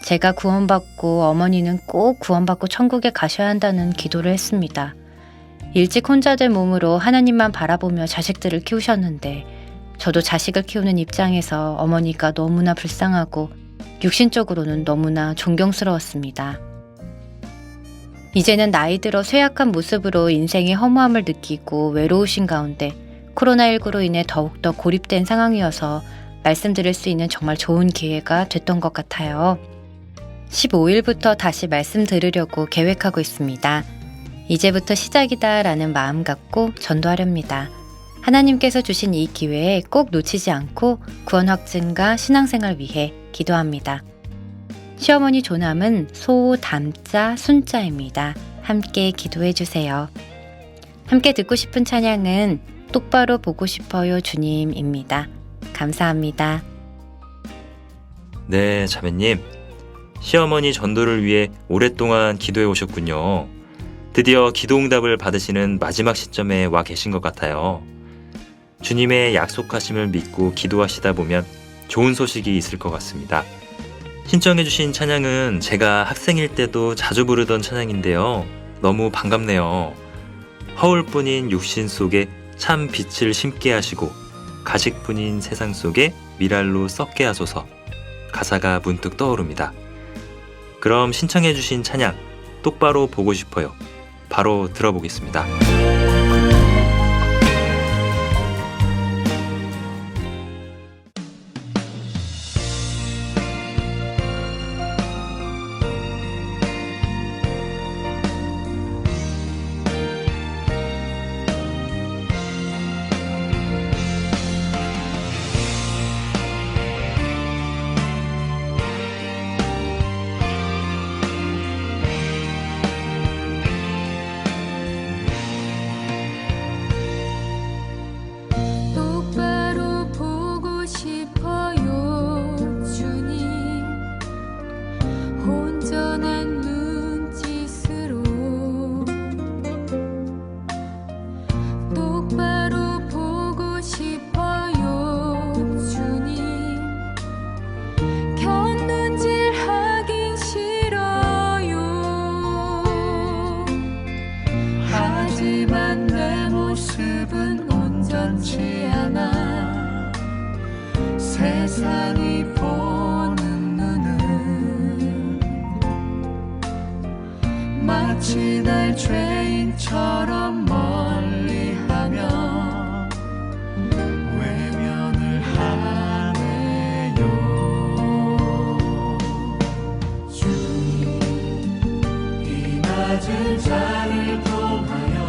제가 구원받고 어머니는 꼭 구원받고 천국에 가셔야 한다는 기도를 했습니다. 일찍 혼자 된 몸으로 하나님만 바라보며 자식들을 키우셨는데 저도 자식을 키우는 입장에서 어머니가 너무나 불쌍하고 육신적으로는 너무나 존경스러웠습니다. 이제는 나이 들어 쇠약한 모습으로 인생의 허무함을 느끼고 외로우신 가운데 코로나19로 인해 더욱더 고립된 상황이어서 말씀드릴 수 있는 정말 좋은 기회가 됐던 것 같아요. 15일부터 다시 말씀드리려고 계획하고 있습니다. 이제부터 시작이다 라는 마음 갖고 전도하렵니다. 하나님께서 주신 이 기회에 꼭 놓치지 않고 구원 확증과 신앙생활 위해 기도합니다. 시어머니 조남은 소담자 순자입니다. 함께 기도해 주세요. 함께 듣고 싶은 찬양은 똑바로 보고 싶어요 주님입니다. 감사합니다. 네, 자매님. 시어머니 전도를 위해 오랫동안 기도해 오셨군요. 드디어 기도응답을 받으시는 마지막 시점에 와 계신 것 같아요. 주님의 약속하심을 믿고 기도하시다 보면 좋은 소식이 있을 것 같습니다. 신청해주신 찬양은 제가 학생일 때도 자주 부르던 찬양인데요. 너무 반갑네요. 허울뿐인 육신 속에 참 빛을 심게 하시고 가식뿐인 세상 속에 미랄로 썩게 하소서. 가사가 문득 떠오릅니다. 그럼 신청해주신 찬양 똑바로 보고 싶어요. 바로 들어보겠습니다. 똑바로 보고 싶어요 주님 온전한 눈짓으로 똑바로 보고 싶어요 주님 곁눈질하긴 싫어요 하지만 내 모습은 온전치 않아 세상이 보는 눈은 마치 날 죄인처럼 멀리하며 외면을 하네요 주님 이 낮은 자를 통하여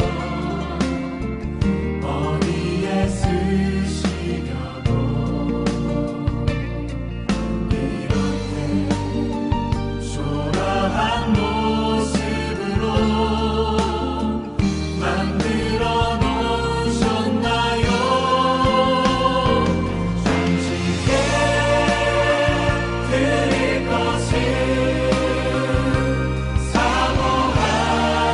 어디에 쓰시려고 이렇게 초라한 모습으로 만들어 놓으셨나요 주님께 드릴 것은 사모하는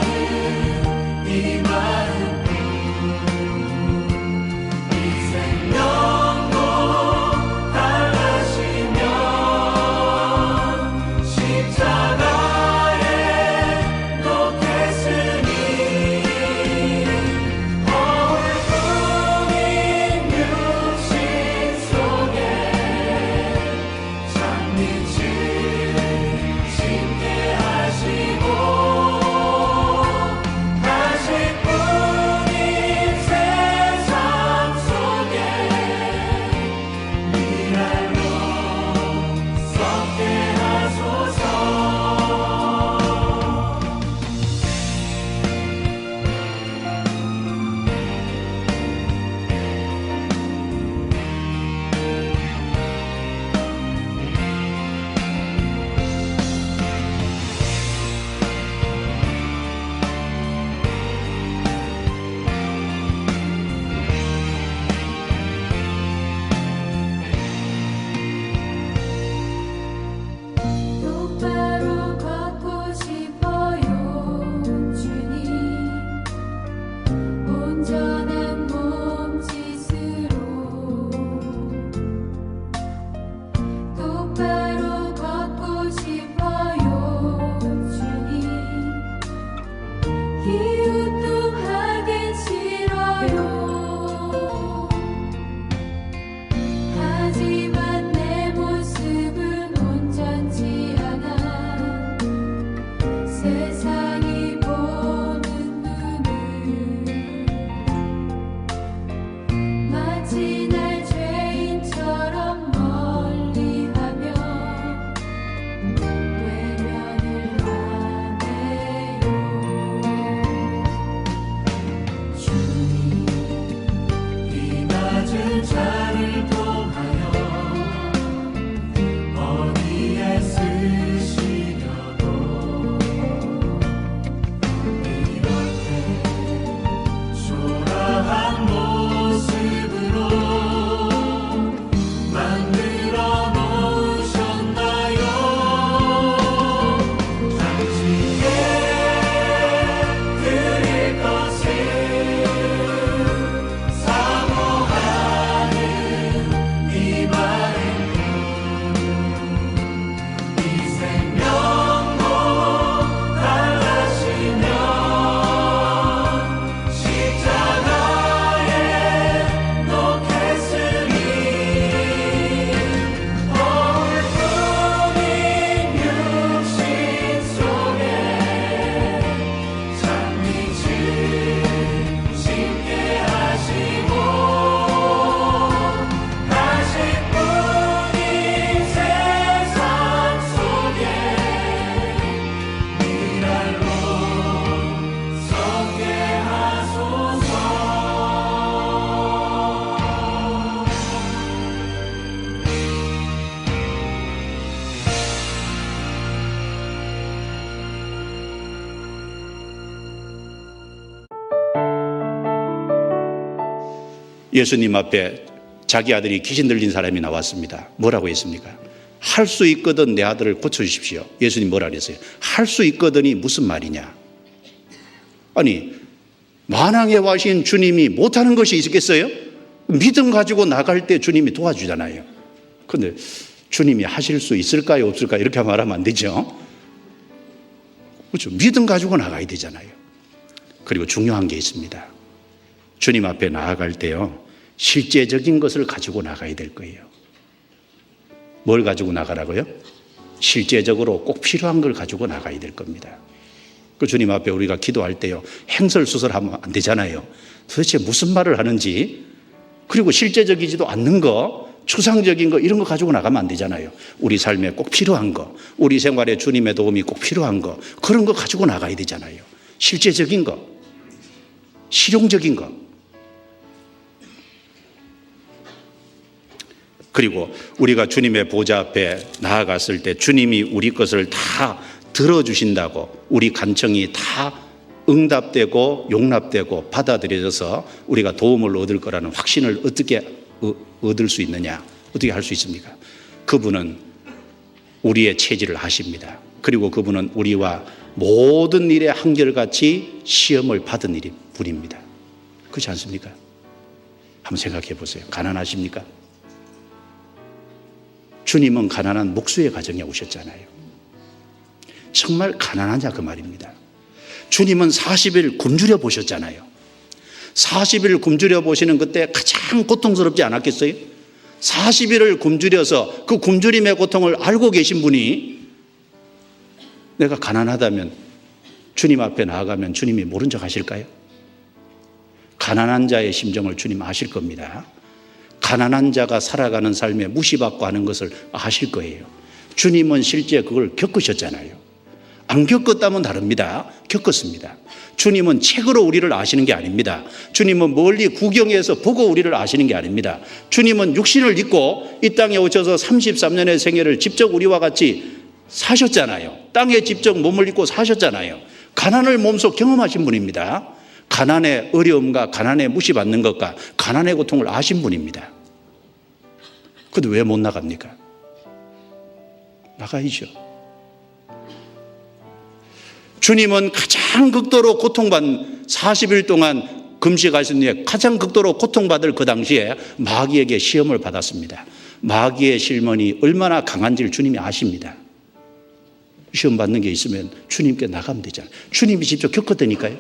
예수님 앞에 자기 아들이 귀신 들린 사람이 나왔습니다. 뭐라고 했습니까? 할 수 있거든 내 아들을 고쳐주십시오. 예수님 뭐라 그랬어요? 할 수 있거든이 무슨 말이냐? 아니 만왕에 와신 주님이 못하는 것이 있겠어요? 믿음 가지고 나갈 때 주님이 도와주잖아요. 그런데 주님이 하실 수 있을까요 없을까요? 이렇게 말하면 안 되죠. 그렇죠. 믿음 가지고 나가야 되잖아요. 그리고 중요한 게 있습니다. 주님 앞에 나아갈 때요, 실제적인 것을 가지고 나가야 될 거예요. 뭘 가지고 나가라고요? 실제적으로 꼭 필요한 걸 가지고 나가야 될 겁니다. 그 주님 앞에 우리가 기도할 때요, 행설수설하면 안 되잖아요. 도대체 무슨 말을 하는지, 그리고 실제적이지도 않는 거, 추상적인 거, 이런 거 가지고 나가면 안 되잖아요. 우리 삶에 꼭 필요한 거, 우리 생활에 주님의 도움이 꼭 필요한 거, 그런 거 가지고 나가야 되잖아요. 실제적인 거, 실용적인 거. 그리고 우리가 주님의 보좌 앞에 나아갔을 때 주님이 우리 것을 다 들어주신다고, 우리 간청이 다 응답되고 용납되고 받아들여져서 우리가 도움을 얻을 거라는 확신을 어떻게 얻을 수 있느냐, 어떻게 할 수 있습니까? 그분은 우리의 체질을 아십니다. 그리고 그분은 우리와 모든 일에 한결같이 시험을 받은 분입니다. 그렇지 않습니까? 한번 생각해 보세요. 가난하십니까? 주님은 가난한 목수의 가정에 오셨잖아요. 정말 가난하냐 그 말입니다. 주님은 40일 굶주려 보셨잖아요. 40일 굶주려 보시는 그때 가장 고통스럽지 않았겠어요? 40일을 굶주려서 그 굶주림의 고통을 알고 계신 분이 내가 가난하다면 주님 앞에 나아가면 주님이 모른 척 하실까요? 가난한 자의 심정을 주님 아실 겁니다. 가난한 자가 살아가는 삶에 무시받고 하는 것을 아실 거예요. 주님은 실제 그걸 겪으셨잖아요. 안 겪었다면 다릅니다. 겪었습니다. 주님은 책으로 우리를 아시는 게 아닙니다. 주님은 멀리 구경해서 보고 우리를 아시는 게 아닙니다. 주님은 육신을 입고 이 땅에 오셔서 33년의 생애를 직접 우리와 같이 사셨잖아요. 땅에 직접 몸을 입고 사셨잖아요. 가난을 몸소 경험하신 분입니다. 가난의 어려움과 가난에 무시받는 것과 가난의 고통을 아신 분입니다. 그런데 왜 못 나갑니까? 나가야죠. 주님은 가장 극도로 고통받은 40일 동안 금식하신 후에 가장 극도로 고통받을 그 당시에 마귀에게 시험을 받았습니다. 마귀의 실mon이 얼마나 강한지를 주님이 아십니다. 시험 받는 게 있으면 주님께 나가면 되잖아요. 주님이 직접 겪었다니까요.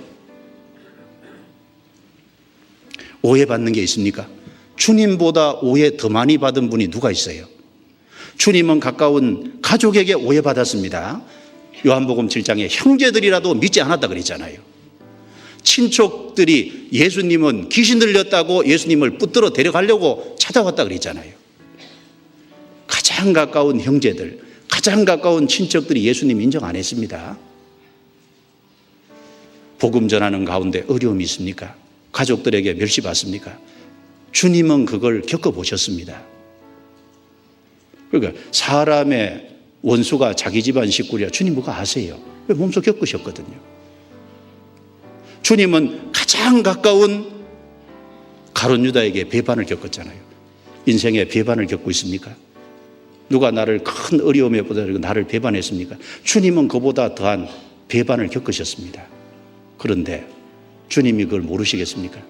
오해받는 게 있습니까? 주님보다 오해 더 많이 받은 분이 누가 있어요? 주님은 가까운 가족에게 오해받았습니다. 요한복음 7장에 형제들이라도 믿지 않았다 그랬잖아요. 친척들이 예수님은 귀신 들렸다고 예수님을 붙들어 데려가려고 찾아왔다 그랬잖아요. 가장 가까운 형제들, 가장 가까운 친척들이 예수님 인정 안 했습니다. 복음 전하는 가운데 어려움이 있습니까? 가족들에게 멸시받습니까? 주님은 그걸 겪어보셨습니다. 그러니까 사람의 원수가 자기 집안 식구랴 주님 뭐가 아세요? 왜 몸소 겪으셨거든요. 주님은 가장 가까운 가룟 유다에게 배반을 겪었잖아요. 인생에 배반을 겪고 있습니까? 누가 나를 큰 어려움에 보다 나를 배반했습니까? 주님은 그보다 더한 배반을 겪으셨습니다. 그런데 주님이 그걸 모르시겠습니까?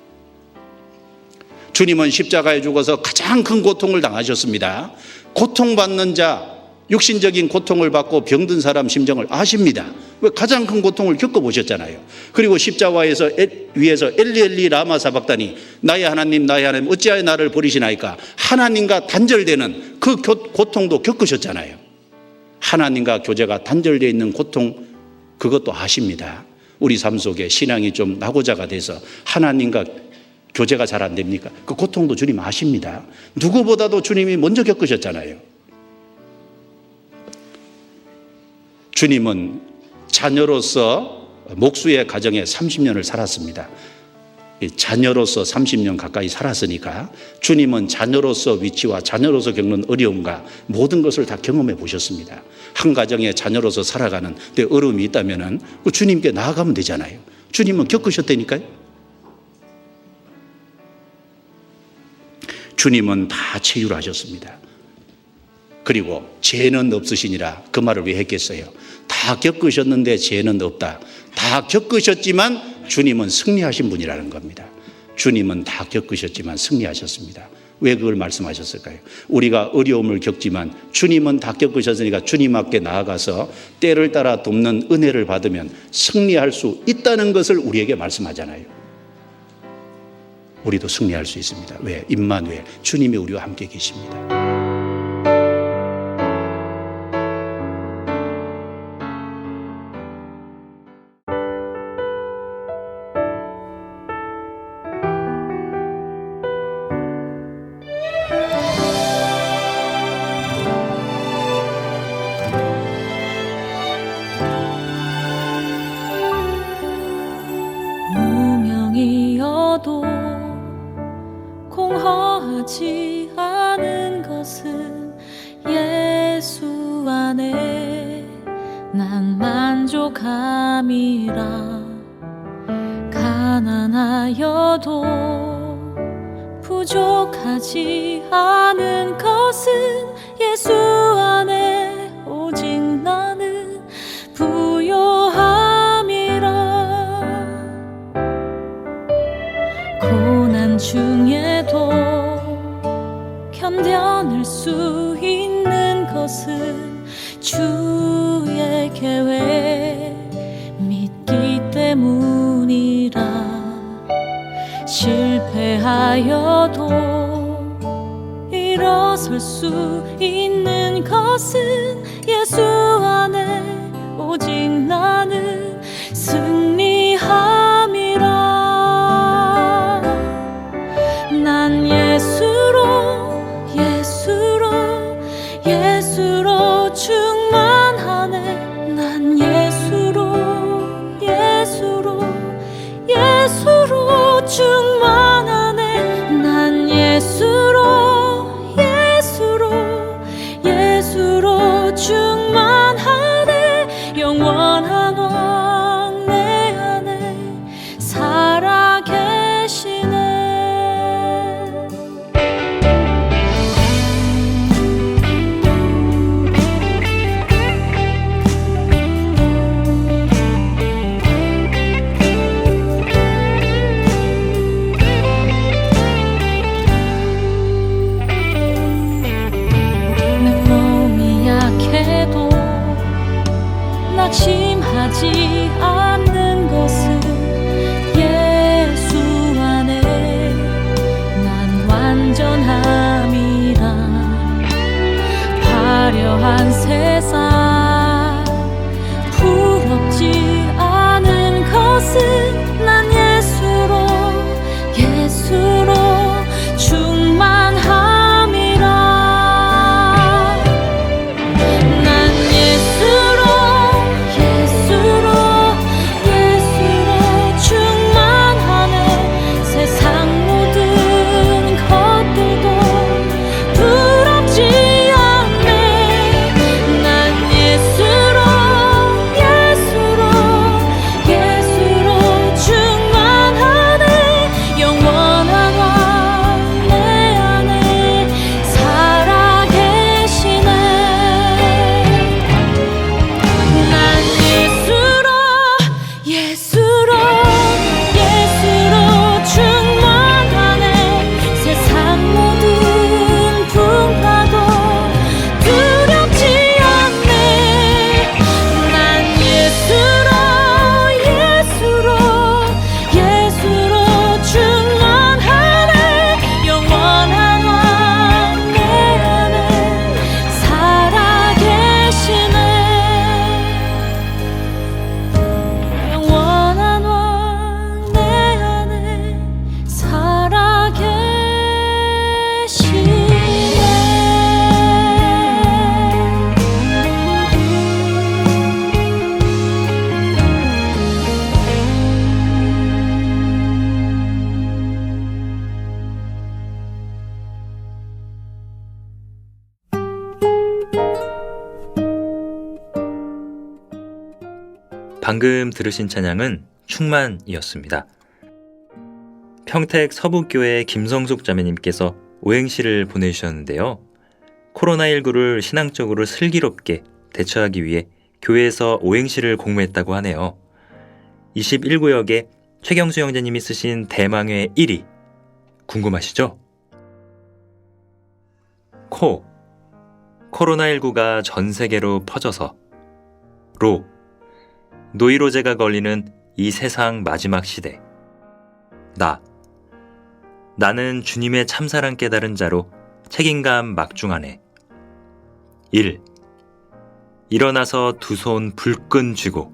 주님은 십자가에 죽어서 가장 큰 고통을 당하셨습니다. 고통받는 자, 육신적인 고통을 받고 병든 사람 심정을 아십니다. 왜 가장 큰 고통을 겪어보셨잖아요. 그리고 십자가에서 위에서 엘리 엘리 라마 사박다니 나의 하나님 나의 하나님 어찌하여 나를 버리시나이까 하나님과 단절되는 그 고통도 겪으셨잖아요. 하나님과 교제가 단절되어 있는 고통 그것도 아십니다. 우리 삶 속에 신앙이 좀 낙오자가 돼서 하나님과 교제가 잘 안 됩니까? 그 고통도 주님 아십니다. 누구보다도 주님이 먼저 겪으셨잖아요. 주님은 자녀로서 목수의 가정에 30년을 살았습니다. 자녀로서 30년 가까이 살았으니까 주님은 자녀로서 위치와 자녀로서 겪는 어려움과 모든 것을 다 경험해 보셨습니다. 한 가정에 자녀로서 살아가는 데 어려움이 있다면 그 주님께 나아가면 되잖아요. 주님은 겪으셨다니까요. 주님은 다 치유하셨습니다. 그리고 죄는 없으시니라. 그 말을 왜 했겠어요? 다 겪으셨는데 죄는 없다. 다 겪으셨지만 주님은 승리하신 분이라는 겁니다. 주님은 다 겪으셨지만 승리하셨습니다. 왜 그걸 말씀하셨을까요? 우리가 어려움을 겪지만 주님은 다 겪으셨으니까 주님 앞에 나아가서 때를 따라 돕는 은혜를 받으면 승리할 수 있다는 것을 우리에게 말씀하잖아요. 우리도 승리할 수 있습니다. 왜? 임마누엘, 주님이 우리와 함께 계십니다. 무명이어도 공허하지 않은 것은 예수 안에 난 만족함이라. 가난하여도 부족하지 않은 것은 예수 안에 오직 나는 부요함이라. 고난 중에도 견뎌낼 수 있는 것은 주의 계획 믿기 때문이라. 실패하여도 일어설 수 있는 것은 예수 안에 오직 나는 승리함이라. 난 예수로 충만하네. 난 예수로 충만하네. 난 예수로 충만하네. 영원한 왕 내 안에 살아 계시네. 낙심하지 않는 것은 예수 안에 난 완전함이라. 화려한 세상 부럽지 않은 것은 난 예수로 충만함이라. 방금 들으신 찬양은 충만이었습니다. 평택 서북교회 김성숙 자매님께서 오행시를 보내주셨는데요. 코로나19를 신앙적으로 슬기롭게 대처하기 위해 교회에서 오행시를 공모했다고 하네요. 21구역에 최경수 형제님이 쓰신 대망회 1위 궁금하시죠? 코로나19가 전 세계로 퍼져서 노이로제가 걸리는 이 세상 마지막 시대. 나는 주님의 참사랑 깨달은 자로 책임감 막중하네. 일어나서 두 손 불끈 쥐고.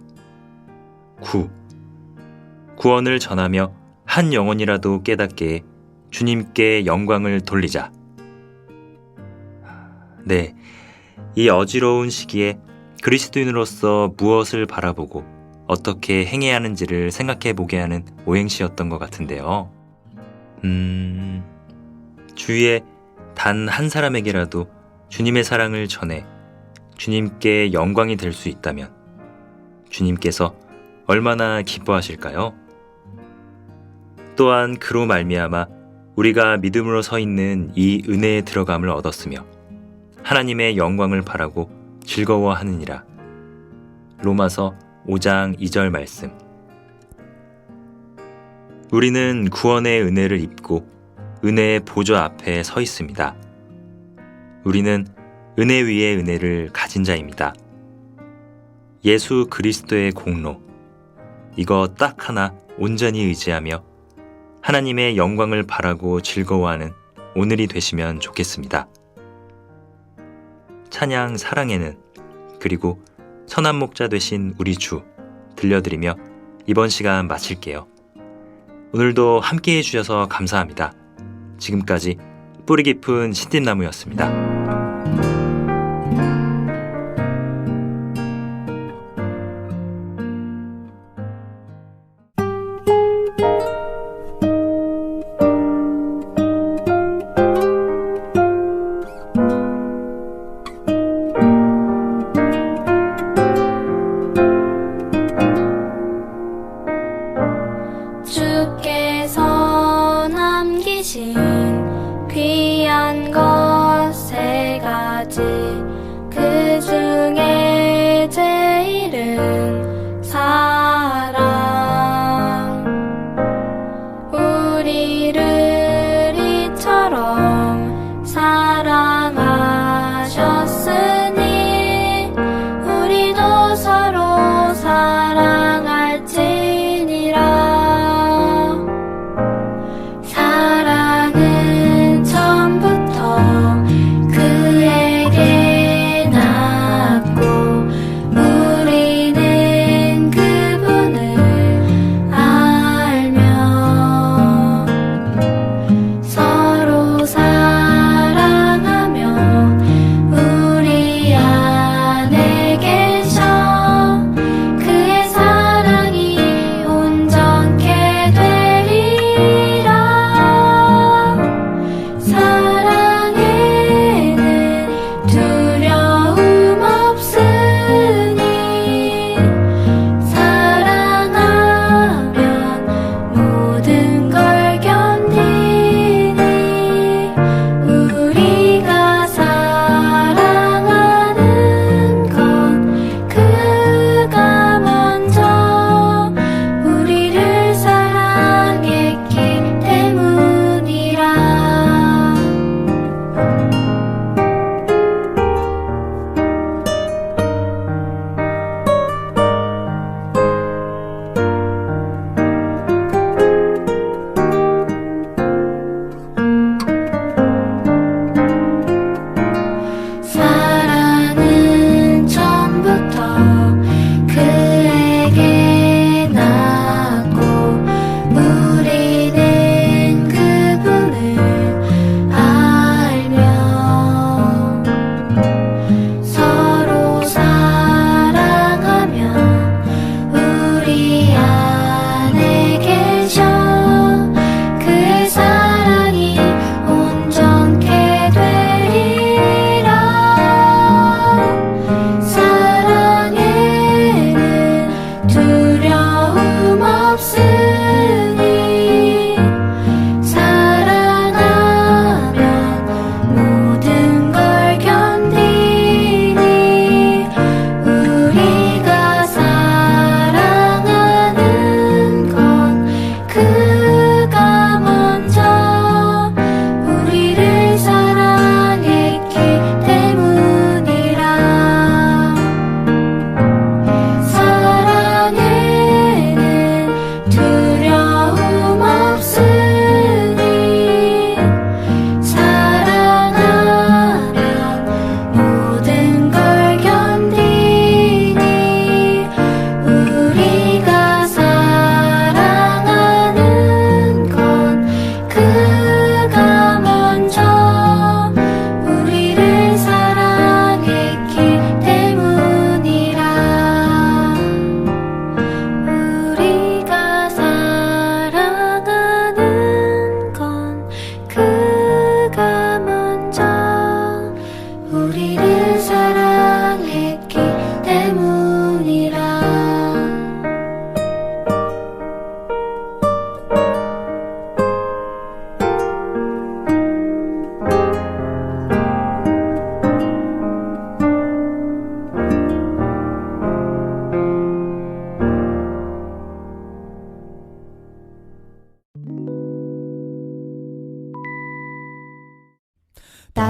구원을 전하며 한 영혼이라도 깨닫게 해 주님께 영광을 돌리자. 네, 이 어지러운 시기에 그리스도인으로서 무엇을 바라보고 어떻게 행해야 하는지를 생각해 보게 하는 오행시였던 것 같은데요. 주위에 단 한 사람에게라도 주님의 사랑을 전해 주님께 영광이 될 수 있다면 주님께서 얼마나 기뻐하실까요? 또한 그로 말미암아 우리가 믿음으로 서 있는 이 은혜에 들어감을 얻었으며 하나님의 영광을 바라고 즐거워하느니라. 로마서 5장 2절 말씀. 우리는 구원의 은혜를 입고 은혜의 보좌 앞에 서 있습니다. 우리는 은혜 위에 은혜를 가진 자입니다. 예수 그리스도의 공로, 이거 딱 하나 온전히 의지하며 하나님의 영광을 바라고 즐거워하는 오늘이 되시면 좋겠습니다. 찬양 사랑에는 그리고 선한 목자 되신 우리 주 들려드리며 이번 시간 마칠게요. 오늘도 함께 해주셔서 감사합니다. 지금까지 뿌리 깊은 신뒷나무였습니다. 주께서 남기신 귀한 것에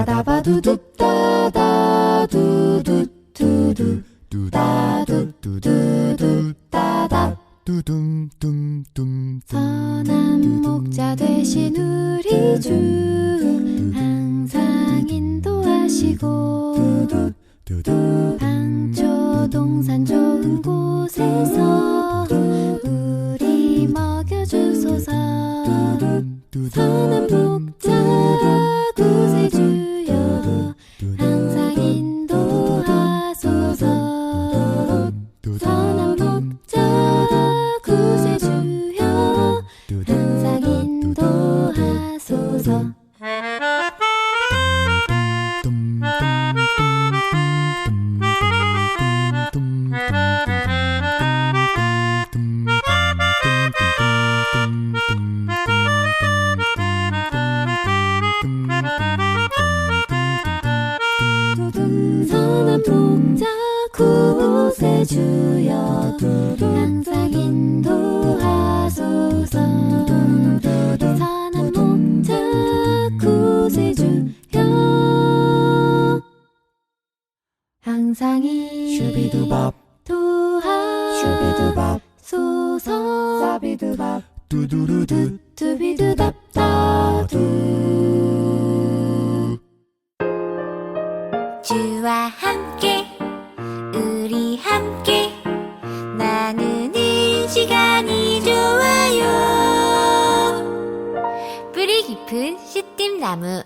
따다바두두 따다두두두두 따두두두 따다 선한 목자 되신 우리 주 항상 인도하시고 방초 동산 좋은 곳에서 우리 먹여주소서 선한 목자 구세주여 항상 인도하소서 선한 목자 구세주여 항상 인도하소서 선한 목자 구세주여 항상 인도하소서 선한 목자 구세주여 항상 인도하소서 사비두밥 두두루두 두비두답다두 주와 함께 우리 함께 나누는 시간이 좋아요. 뿌리 깊은 씨띠나무